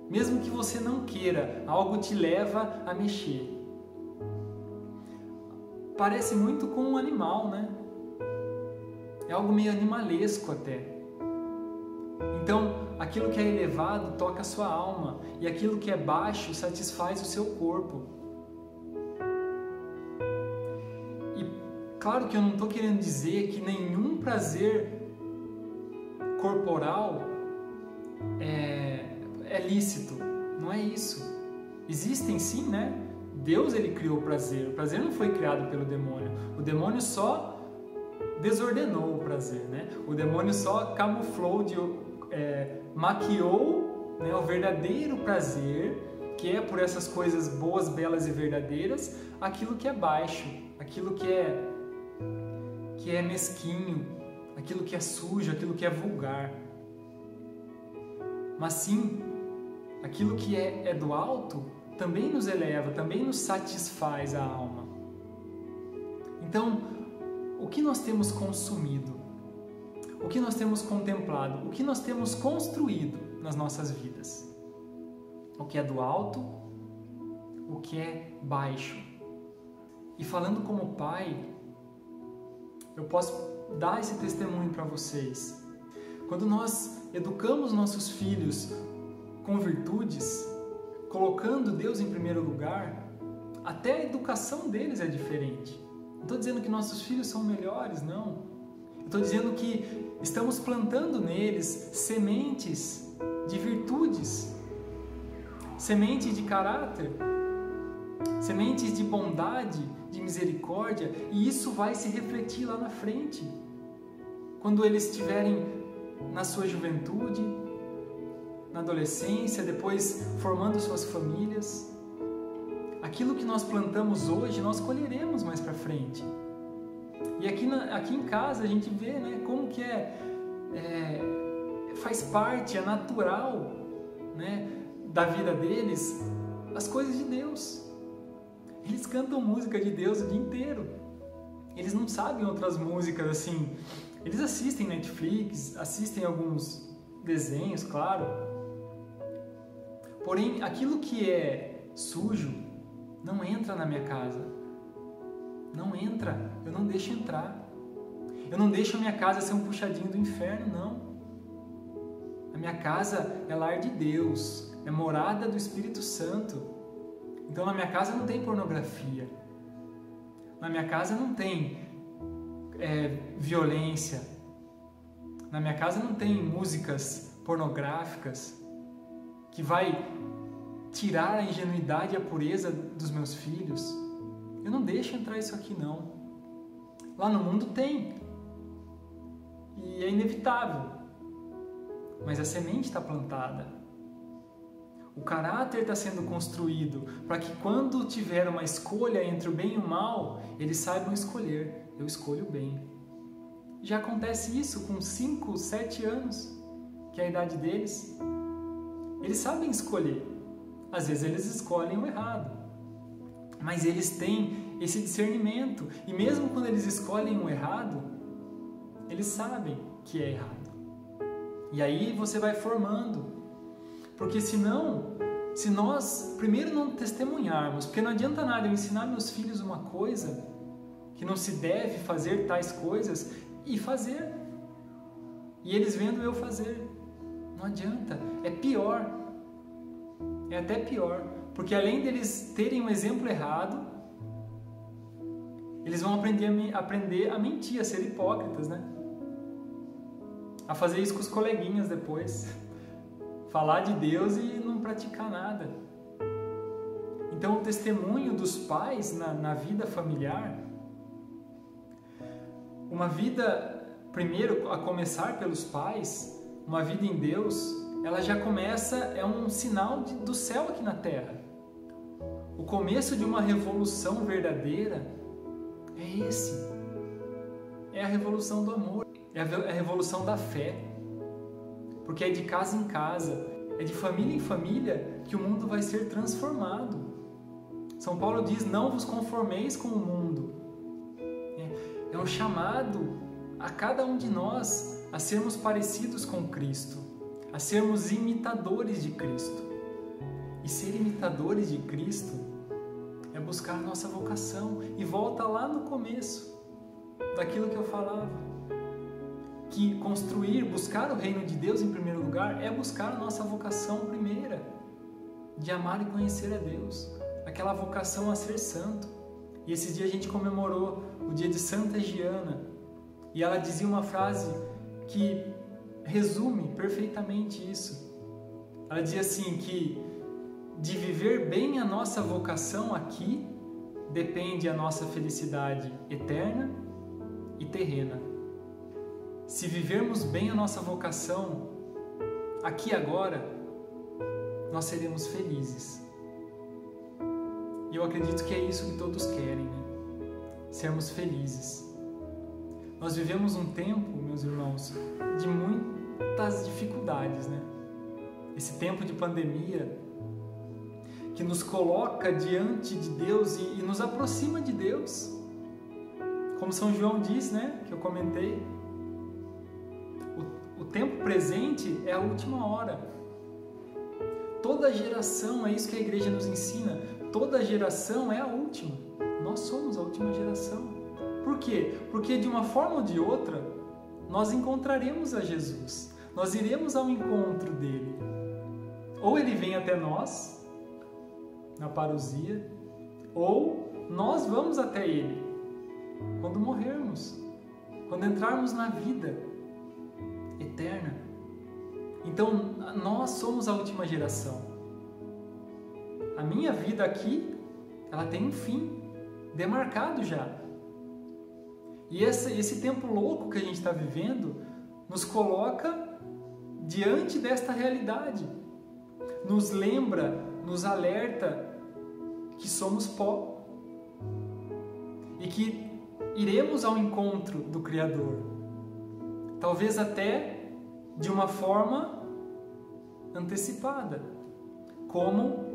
Mesmo que você não queira, algo te leva a mexer. Parece muito com um animal, né? É algo meio animalesco até. Então, aquilo que é elevado toca a sua alma e aquilo que é baixo satisfaz o seu corpo. E claro que eu não estou querendo dizer que nenhum prazer corporal é lícito. Não é isso. Existem sim, né? Deus ele criou o prazer. O prazer não foi criado pelo demônio. O demônio só desordenou o prazer, né? O demônio só camuflou, maquiou, né, o verdadeiro prazer, que é por essas coisas boas, belas e verdadeiras, aquilo que é baixo, aquilo que é mesquinho, aquilo que é sujo, aquilo que é vulgar. Mas sim, aquilo que é do alto também nos eleva, também nos satisfaz a alma. Então, o que nós temos consumido? O que nós temos contemplado? O que nós temos construído nas nossas vidas? O que é do alto? O que é baixo? E falando como pai, eu posso dar esse testemunho para vocês. Quando nós educamos nossos filhos com virtudes, colocando Deus em primeiro lugar, até a educação deles é diferente. Não estou dizendo que nossos filhos são melhores, não. Estou dizendo que estamos plantando neles sementes de virtudes, sementes de caráter, sementes de bondade, de misericórdia, e isso vai se refletir lá na frente, quando eles estiverem na sua juventude, na adolescência, depois formando suas famílias. Aquilo que nós plantamos hoje, nós colheremos mais para frente. E aqui em casa a gente vê, né, como que faz parte, é natural, né, da vida deles as coisas de Deus. Eles cantam música de Deus o dia inteiro. Eles não sabem outras músicas assim. Eles assistem Netflix, assistem alguns desenhos, claro. Porém, aquilo que é sujo não entra na minha casa. Não entra. Eu não deixo entrar. Eu não deixo a minha casa ser um puxadinho do inferno, não. A minha casa é lar de Deus, é morada do Espírito Santo. Então na minha casa não tem pornografia. Na minha casa não tem violência. Na minha casa não tem músicas pornográficas que vai tirar a ingenuidade e a pureza dos meus filhos, eu não deixo entrar isso aqui não. Lá no mundo tem. E é inevitável. Mas a semente está plantada. O caráter está sendo construído para que quando tiver uma escolha entre o bem e o mal, eles saibam escolher. Eu escolho o bem. Já acontece isso com 5, 7 anos, que é a idade deles. Eles sabem escolher. Às vezes eles escolhem o errado. Mas eles têm esse discernimento. E mesmo quando eles escolhem o errado, eles sabem que é errado. E aí você vai formando. Porque senão, se nós primeiro não testemunharmos, porque não adianta nada eu ensinar meus filhos uma coisa, que não se deve fazer tais coisas, e fazer. E eles vendo eu fazer. Não adianta. É pior. É até pior. Porque além deles terem um exemplo errado, eles vão aprender a mentir, a ser hipócritas, né? A fazer isso com os coleguinhas depois. Falar de Deus e não praticar nada. Então o testemunho dos pais na vida familiar, uma vida, primeiro a começar pelos pais, uma vida em Deus, ela já começa, é um sinal do céu aqui na terra. O começo de uma revolução verdadeira é esse. É a revolução do amor, é a revolução da fé. Porque é de casa em casa, é de família em família que o mundo vai ser transformado. São Paulo diz, não vos conformeis com o mundo. É um chamado a cada um de nós a sermos parecidos com Cristo, a sermos imitadores de Cristo. E ser imitadores de Cristo é buscar a nossa vocação. E volta lá no começo daquilo que eu falava. Que construir, buscar o reino de Deus em primeiro lugar é buscar a nossa vocação primeira, de amar e conhecer a Deus, aquela vocação a ser santo. E esse dia a gente comemorou o dia de Santa Giana, e ela dizia uma frase que resume perfeitamente isso. Ela dizia assim, que de viver bem a nossa vocação aqui depende a nossa felicidade eterna e terrena. Se vivermos bem a nossa vocação aqui agora, nós seremos felizes. E eu acredito que é isso que todos querem, né? Sermos felizes. Nós vivemos um tempo, meus irmãos, de muitas dificuldades, né? Esse tempo de pandemia que nos coloca diante de Deus e nos aproxima de Deus. Como São João diz, né? Que eu comentei. O tempo presente é a última hora. Toda geração, é isso que a igreja nos ensina, toda geração é a última. Nós somos a última geração. Por quê? Porque de uma forma ou de outra, nós encontraremos a Jesus. Nós iremos ao encontro dele. Ou ele vem até nós, na parousia, ou nós vamos até ele, quando morrermos, quando entrarmos na vida eterna. Então, nós somos a última geração. A minha vida aqui, ela tem um fim demarcado já. E esse tempo louco que a gente está vivendo nos coloca diante desta realidade. Nos lembra, nos alerta que somos pó e que iremos ao encontro do Criador. Talvez até de uma forma antecipada, como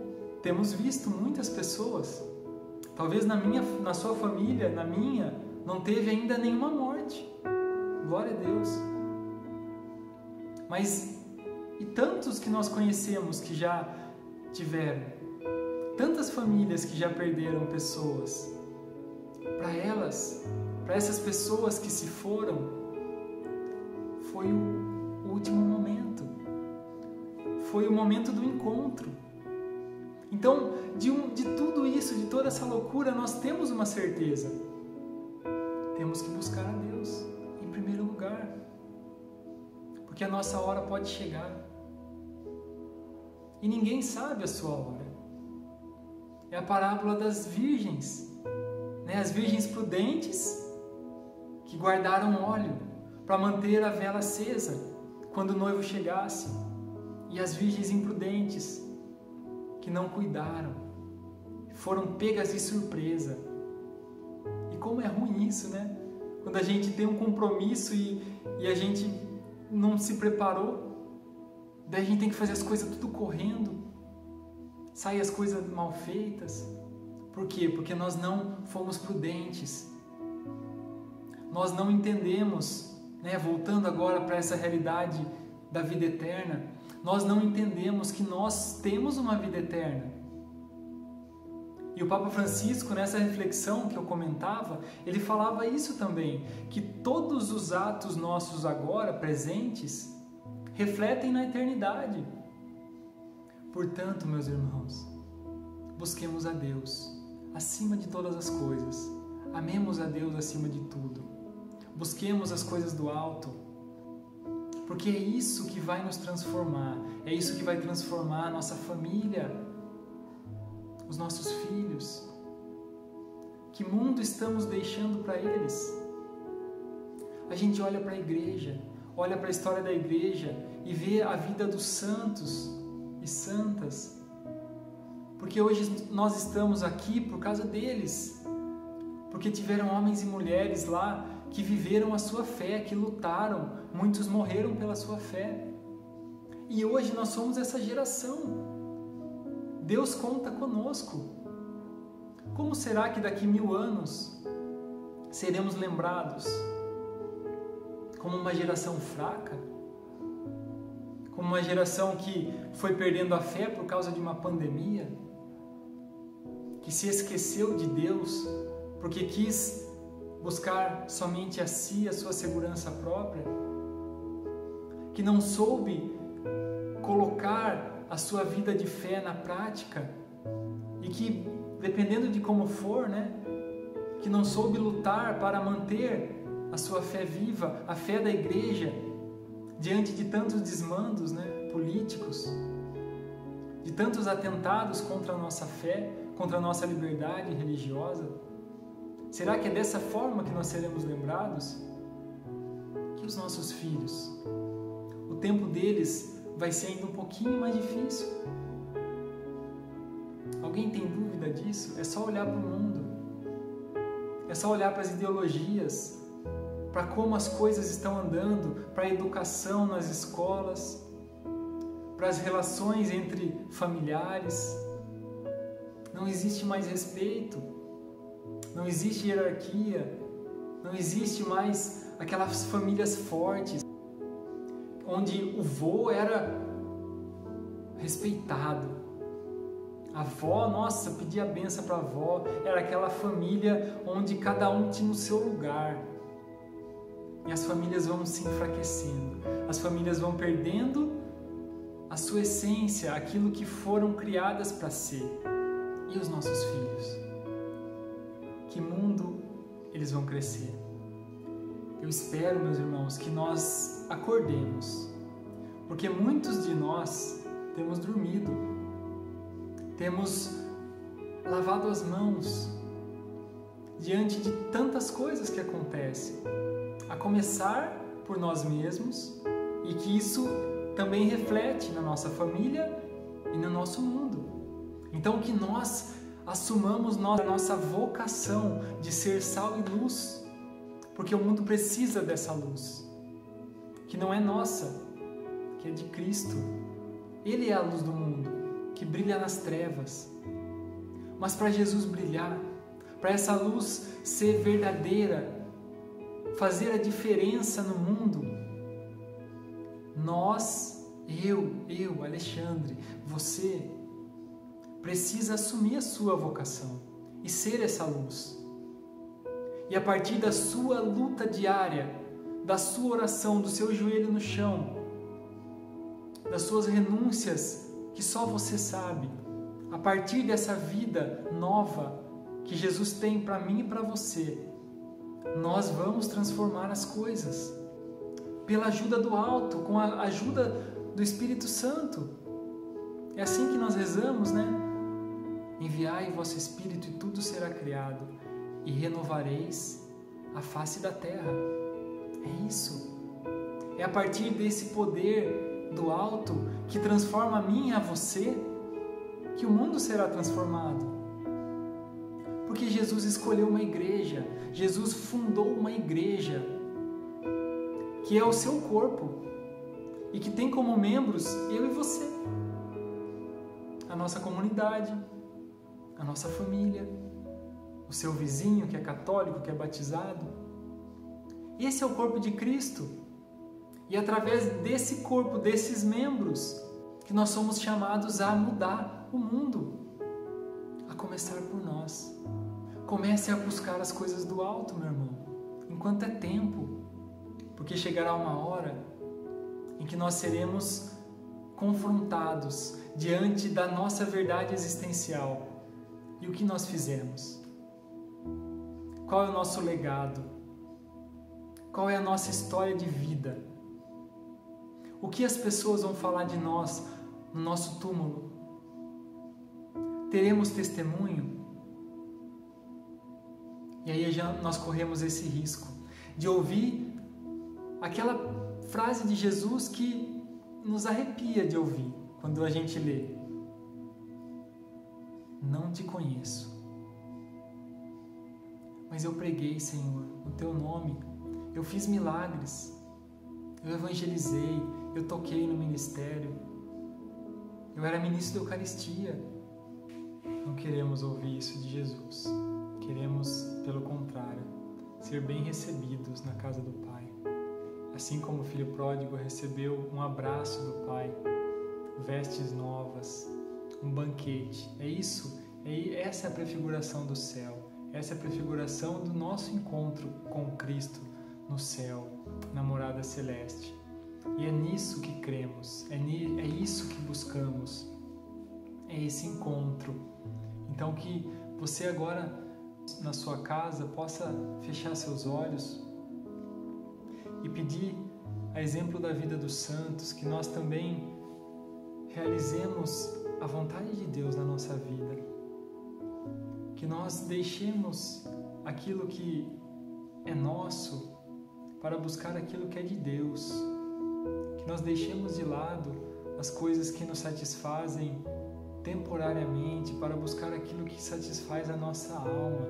temos visto muitas pessoas. Talvez na sua família, na minha, não teve ainda nenhuma morte. Glória a Deus. Mas e tantos que nós conhecemos que já tiveram? Tantas famílias que já perderam pessoas. Para essas pessoas que se foram, foi o último momento. Foi o momento do encontro. Então, de tudo isso, de toda essa loucura, nós temos uma certeza. Temos que buscar a Deus em primeiro lugar. Porque a nossa hora pode chegar. E ninguém sabe a sua hora. é a parábola das virgens, né? As virgens prudentes que guardaram óleo para manter a vela acesa quando o noivo chegasse, e as virgens imprudentes que não cuidaram, foram pegas de surpresa. E como é ruim isso, né? Quando a gente tem um compromisso e a gente não se preparou, daí a gente tem que fazer as coisas tudo correndo, sai as coisas mal feitas. Por quê? Porque nós não fomos prudentes, nós não entendemos, né? Voltando agora para essa realidade da vida eterna, nós não entendemos que nós temos uma vida eterna. E o Papa Francisco, nessa reflexão que eu comentava, ele falava isso também, que todos os atos nossos agora, presentes, refletem na eternidade. Portanto, meus irmãos, busquemos a Deus acima de todas as coisas. Amemos a Deus acima de tudo. Busquemos as coisas do alto, porque é isso que vai nos transformar, é isso que vai transformar a nossa família, os nossos filhos. Que mundo estamos deixando para eles? A gente olha para a igreja, olha para a história da igreja e vê a vida dos santos e santas, porque hoje nós estamos aqui por causa deles, porque tiveram homens e mulheres lá que viveram a sua fé, que lutaram, muitos morreram pela sua fé, e hoje nós somos essa geração. Deus conta conosco. Como será que daqui 1000 anos seremos lembrados? Como uma geração fraca? Como uma geração que foi perdendo a fé por causa de uma pandemia? Que se esqueceu de Deus porque quis buscar somente a si, a sua segurança própria? Que não soube colocar a sua vida de fé na prática e que, dependendo de como for, né, que não soube lutar para manter a sua fé viva, a fé da igreja, diante de tantos desmandos, né, políticos, de tantos atentados contra a nossa fé, contra a nossa liberdade religiosa. Será que é dessa forma que nós seremos lembrados? Que os nossos filhos, o tempo deles vai ser ainda um pouquinho mais difícil. Alguém tem dúvida disso? É só olhar para o mundo, é só olhar para as ideologias, para como as coisas estão andando, para a educação nas escolas, para as relações entre familiares. Não existe mais respeito, não existe hierarquia, não existe mais aquelas famílias fortes, onde o vô era respeitado. A avó, nossa, pedia a benção para a avó. Era aquela família onde cada um tinha o seu lugar. E as famílias vão se enfraquecendo. As famílias vão perdendo a sua essência, aquilo que foram criadas para ser. E os nossos filhos? Que mundo eles vão crescer? Eu espero, meus irmãos, que nós acordemos, porque muitos de nós temos dormido, temos lavado as mãos diante de tantas coisas que acontecem, a começar por nós mesmos, e que isso também reflete na nossa família e no nosso mundo. Então que nós assumamos a nossa vocação de ser sal e luz, porque o mundo precisa dessa luz, que não é nossa, que é de Cristo. Ele é a luz do mundo, que brilha nas trevas. Mas para Jesus brilhar, para essa luz ser verdadeira, fazer a diferença no mundo, nós, eu, Alexandre, você, precisa assumir a sua vocação e ser essa luz. E a partir da sua luta diária, da sua oração, do seu joelho no chão, das suas renúncias que só você sabe, a partir dessa vida nova que Jesus tem para mim e para você, nós vamos transformar as coisas pela ajuda do alto, com a ajuda do Espírito Santo. É assim que nós rezamos, né? enviai o vosso Espírito e tudo será criado, e renovareis a face da terra. É isso. É a partir desse poder do alto que transforma a mim e a você que o mundo será transformado. Porque Jesus escolheu uma igreja, Jesus fundou uma igreja que é o seu corpo e que tem como membros eu e você, a nossa comunidade, a nossa família, o seu vizinho que é católico, que é batizado. Esse é o corpo de Cristo. E através desse corpo, desses membros, que nós somos chamados a mudar o mundo, a começar por nós. Comece a buscar as coisas do alto, meu irmão, enquanto é tempo, porque chegará uma hora em que nós seremos confrontados diante da nossa verdade existencial. E o que nós fizemos? Qual é o nosso legado? Qual é a nossa história de vida? O que as pessoas vão falar de nós no nosso túmulo? Teremos testemunho? E aí nós corremos esse risco de ouvir aquela frase de Jesus que nos arrepia de ouvir quando a gente lê: não te conheço, mas eu preguei, Senhor, no teu nome, eu fiz milagres, eu evangelizei, eu toquei no ministério, eu era ministro da Eucaristia. Não queremos ouvir isso de Jesus. Queremos, pelo contrário, ser bem recebidos na casa do Pai. Assim como o filho pródigo recebeu um abraço do Pai, vestes novas, um banquete. É isso, essa é a prefiguração do céu. Essa é a prefiguração do nosso encontro com Cristo no céu, na morada celeste. E é nisso que cremos, é isso que buscamos, é esse encontro. Então que você agora, na sua casa, possa fechar seus olhos e pedir, a exemplo da vida dos santos, que nós também realizemos a vontade de Deus na nossa vida. Que nós deixemos aquilo que é nosso para buscar aquilo que é de Deus. Que nós deixemos de lado as coisas que nos satisfazem temporariamente para buscar aquilo que satisfaz a nossa alma,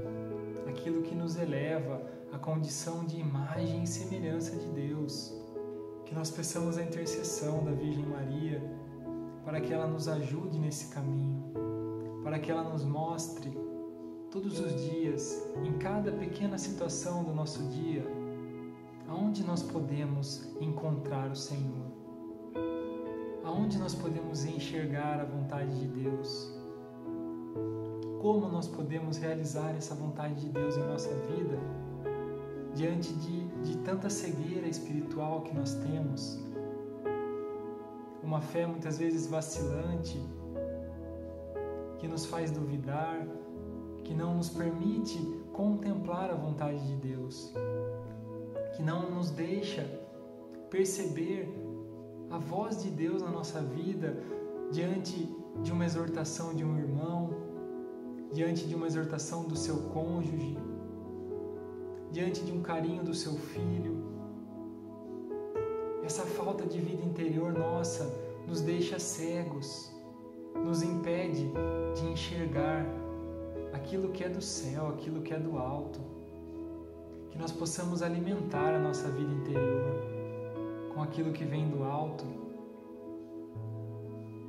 aquilo que nos eleva à condição de imagem e semelhança de Deus. Que nós peçamos a intercessão da Virgem Maria para que ela nos ajude nesse caminho, para que ela nos mostre todos os dias, em cada pequena situação do nosso dia, aonde nós podemos encontrar o Senhor, aonde nós podemos enxergar a vontade de Deus, como nós podemos realizar essa vontade de Deus em nossa vida, diante de tanta cegueira espiritual que nós temos, uma fé muitas vezes vacilante, que nos faz duvidar, que não nos permite contemplar a vontade de Deus, que não nos deixa perceber a voz de Deus na nossa vida diante de uma exortação de um irmão, diante de uma exortação do seu cônjuge, diante de um carinho do seu filho. Essa falta de vida interior nossa nos deixa cegos, nos impede de enxergar aquilo que é do céu, aquilo que é do alto. Que nós possamos alimentar a nossa vida interior com aquilo que vem do alto.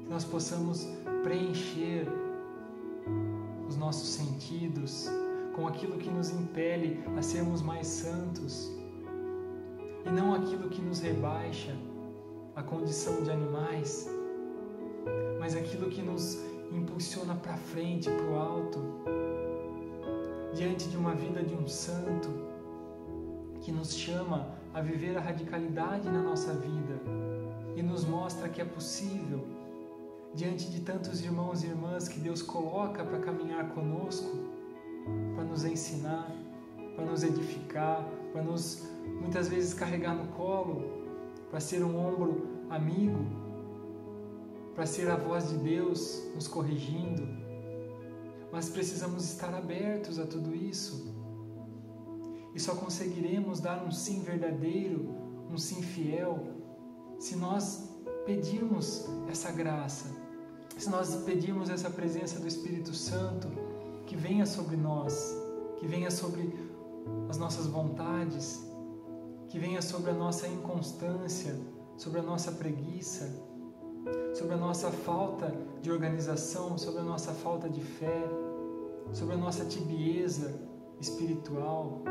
Que nós possamos preencher os nossos sentidos com aquilo que nos impele a sermos mais santos e não aquilo que nos rebaixa à condição de animais, mas aquilo que nos impulsiona para frente, para o alto, diante de uma vida de um santo que nos chama a viver a radicalidade na nossa vida e nos mostra que é possível, diante de tantos irmãos e irmãs que Deus coloca para caminhar conosco, para nos ensinar, para nos edificar, para nos, muitas vezes, carregar no colo, para ser um ombro amigo, para ser a voz de Deus nos corrigindo. mas precisamos estar abertos a tudo isso. E só conseguiremos dar um sim verdadeiro, um sim fiel, se nós pedirmos essa graça, se nós pedirmos essa presença do Espírito Santo que venha sobre nós, que venha sobre as nossas vontades, que venha sobre a nossa inconstância, sobre a nossa preguiça, sobre a nossa falta de organização, sobre a nossa falta de fé, sobre a nossa tibieza espiritual.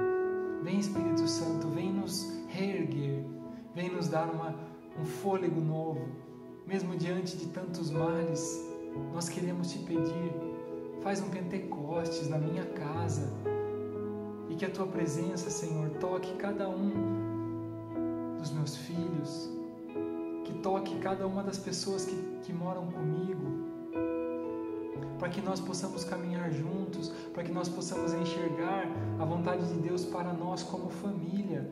Vem, Espírito Santo, vem nos reerguer, vem nos dar um fôlego novo. Mesmo diante de tantos males, nós queremos te pedir, faz um Pentecostes na minha casa e que a tua presença, Senhor, toque cada um dos meus filhos, que toque cada uma das pessoas que moram comigo, para que nós possamos caminhar juntos, para que nós possamos enxergar a vontade de Deus para nós como família.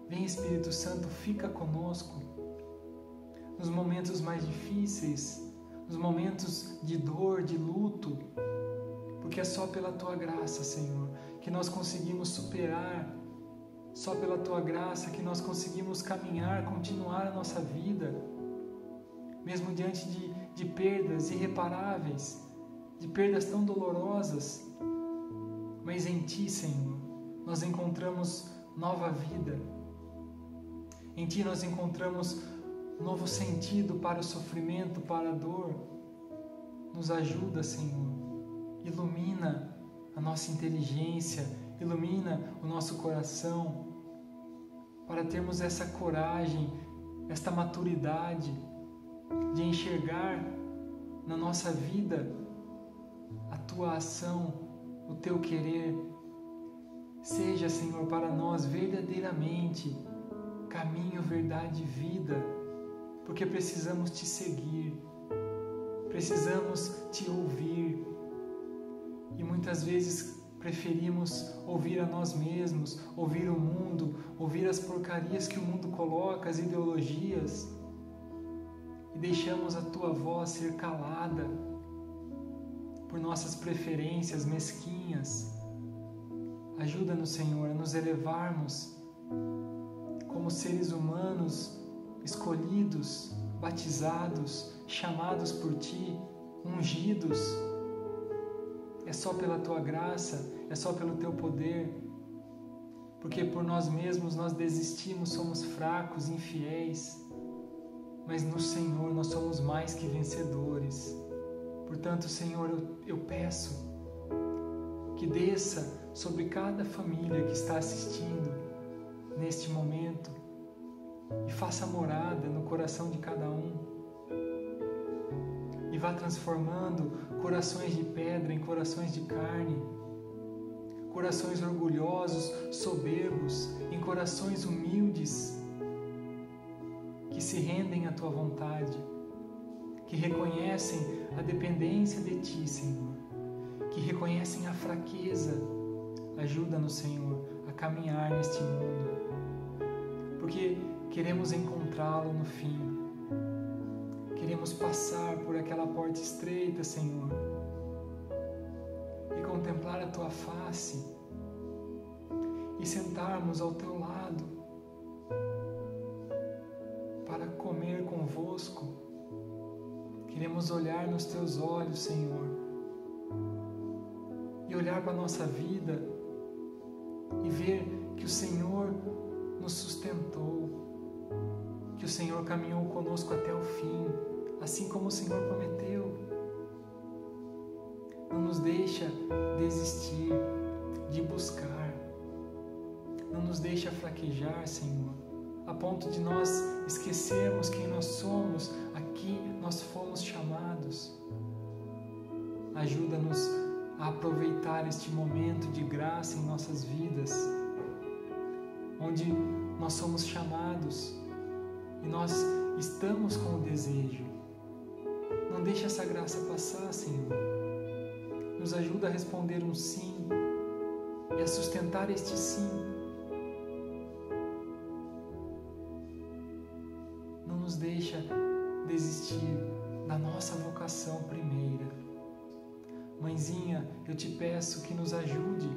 Vem, Espírito Santo, fica conosco nos momentos mais difíceis, nos momentos de dor, de luto, porque é só pela Tua graça, Senhor, que nós conseguimos superar, só pela Tua graça que nós conseguimos caminhar, continuar a nossa vida, mesmo diante de perdas irreparáveis, de perdas tão dolorosas, mas em Ti, Senhor, nós encontramos nova vida, em Ti nós encontramos novo sentido para o sofrimento, para a dor. Nos ajuda, Senhor, ilumina a nossa inteligência, ilumina o nosso coração, para termos essa coragem, esta maturidade de enxergar na nossa vida a Tua ação, o Teu querer. Seja, Senhor, para nós verdadeiramente caminho, verdade e vida, porque precisamos Te seguir, precisamos Te ouvir e muitas vezes preferimos ouvir a nós mesmos, ouvir o mundo, ouvir as porcarias que o mundo coloca, as ideologias, e deixamos a Tua voz ser calada por nossas preferências mesquinhas. Ajuda-nos, Senhor, a nos elevarmos como seres humanos escolhidos, batizados, chamados por Ti, ungidos. É só pela Tua graça, é só pelo Teu poder, porque por nós mesmos nós desistimos, somos fracos, infiéis, mas no Senhor nós somos mais que vencedores. Portanto, Senhor, eu peço que desça sobre cada família que está assistindo neste momento e faça morada no coração de cada um e vá transformando corações de pedra em corações de carne, corações orgulhosos, soberbos, em corações humildes que se rendem à Tua vontade, que reconhecem a dependência de Ti, Senhor, que reconhecem a fraqueza. Ajuda-nos, Senhor, a caminhar neste mundo, porque queremos encontrá-lo no fim. Queremos passar por aquela porta estreita, Senhor, e contemplar a Tua face e sentarmos ao Teu lado para comer convosco. Queremos olhar nos Teus olhos, Senhor, e olhar para a nossa vida e ver que o Senhor nos sustentou, que o Senhor caminhou conosco até o fim, assim como o Senhor prometeu. Não nos deixa desistir de buscar, não nos deixa fraquejar, Senhor, a ponto de nós esquecermos quem nós somos, a que nós fomos chamados. Ajuda-nos a aproveitar este momento de graça em nossas vidas, onde nós somos chamados e nós estamos com o desejo. Não deixe essa graça passar, Senhor. Nos ajuda a responder um sim e a sustentar este sim. Não nos deixa desistir da nossa vocação primeira. Mãezinha, eu te peço que nos ajude,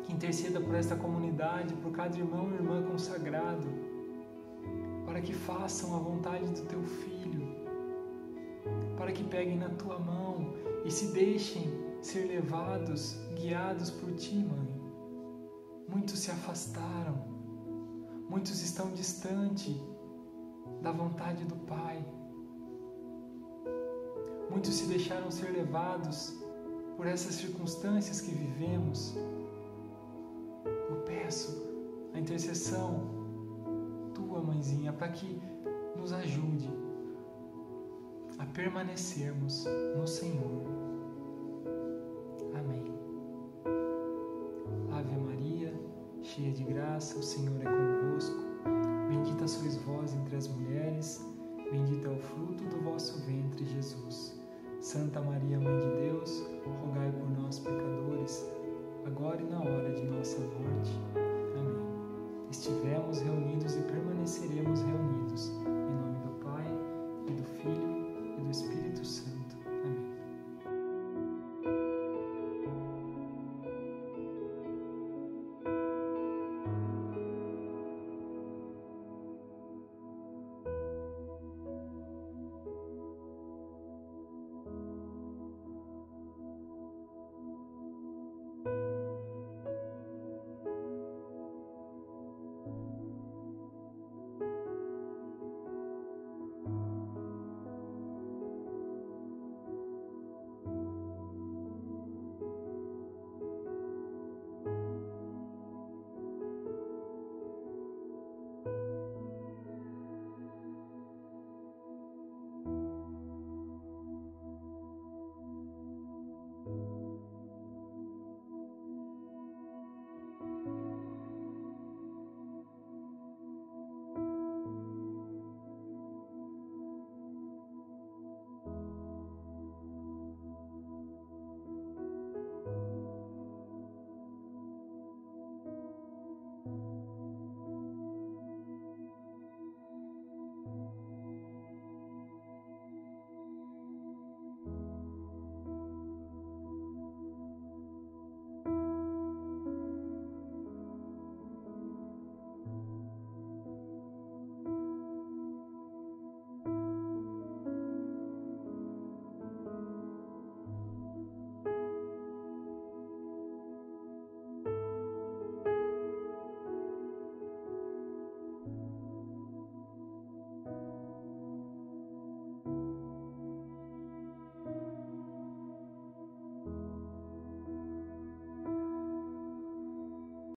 que interceda por esta comunidade, por cada irmão e irmã consagrado, para que façam a vontade do teu Filho, para que peguem na tua mão e se deixem ser levados, guiados por ti, Mãe. Muitos se afastaram, muitos estão distantes da vontade do Pai. Muitos se deixaram ser levados por essas circunstâncias que vivemos. Eu peço a intercessão tua, Mãezinha, para que nos ajude a permanecermos no Senhor. Amém. Ave Maria, cheia de graça, o Senhor é convosco. Bendita sois vós entre as mulheres, bendito é o fruto do vosso ventre, Jesus. Santa Maria, Mãe de Deus, rogai por nós, pecadores, agora e na hora de nossa morte. Amém. Estivemos reunidos e permaneceremos reunidos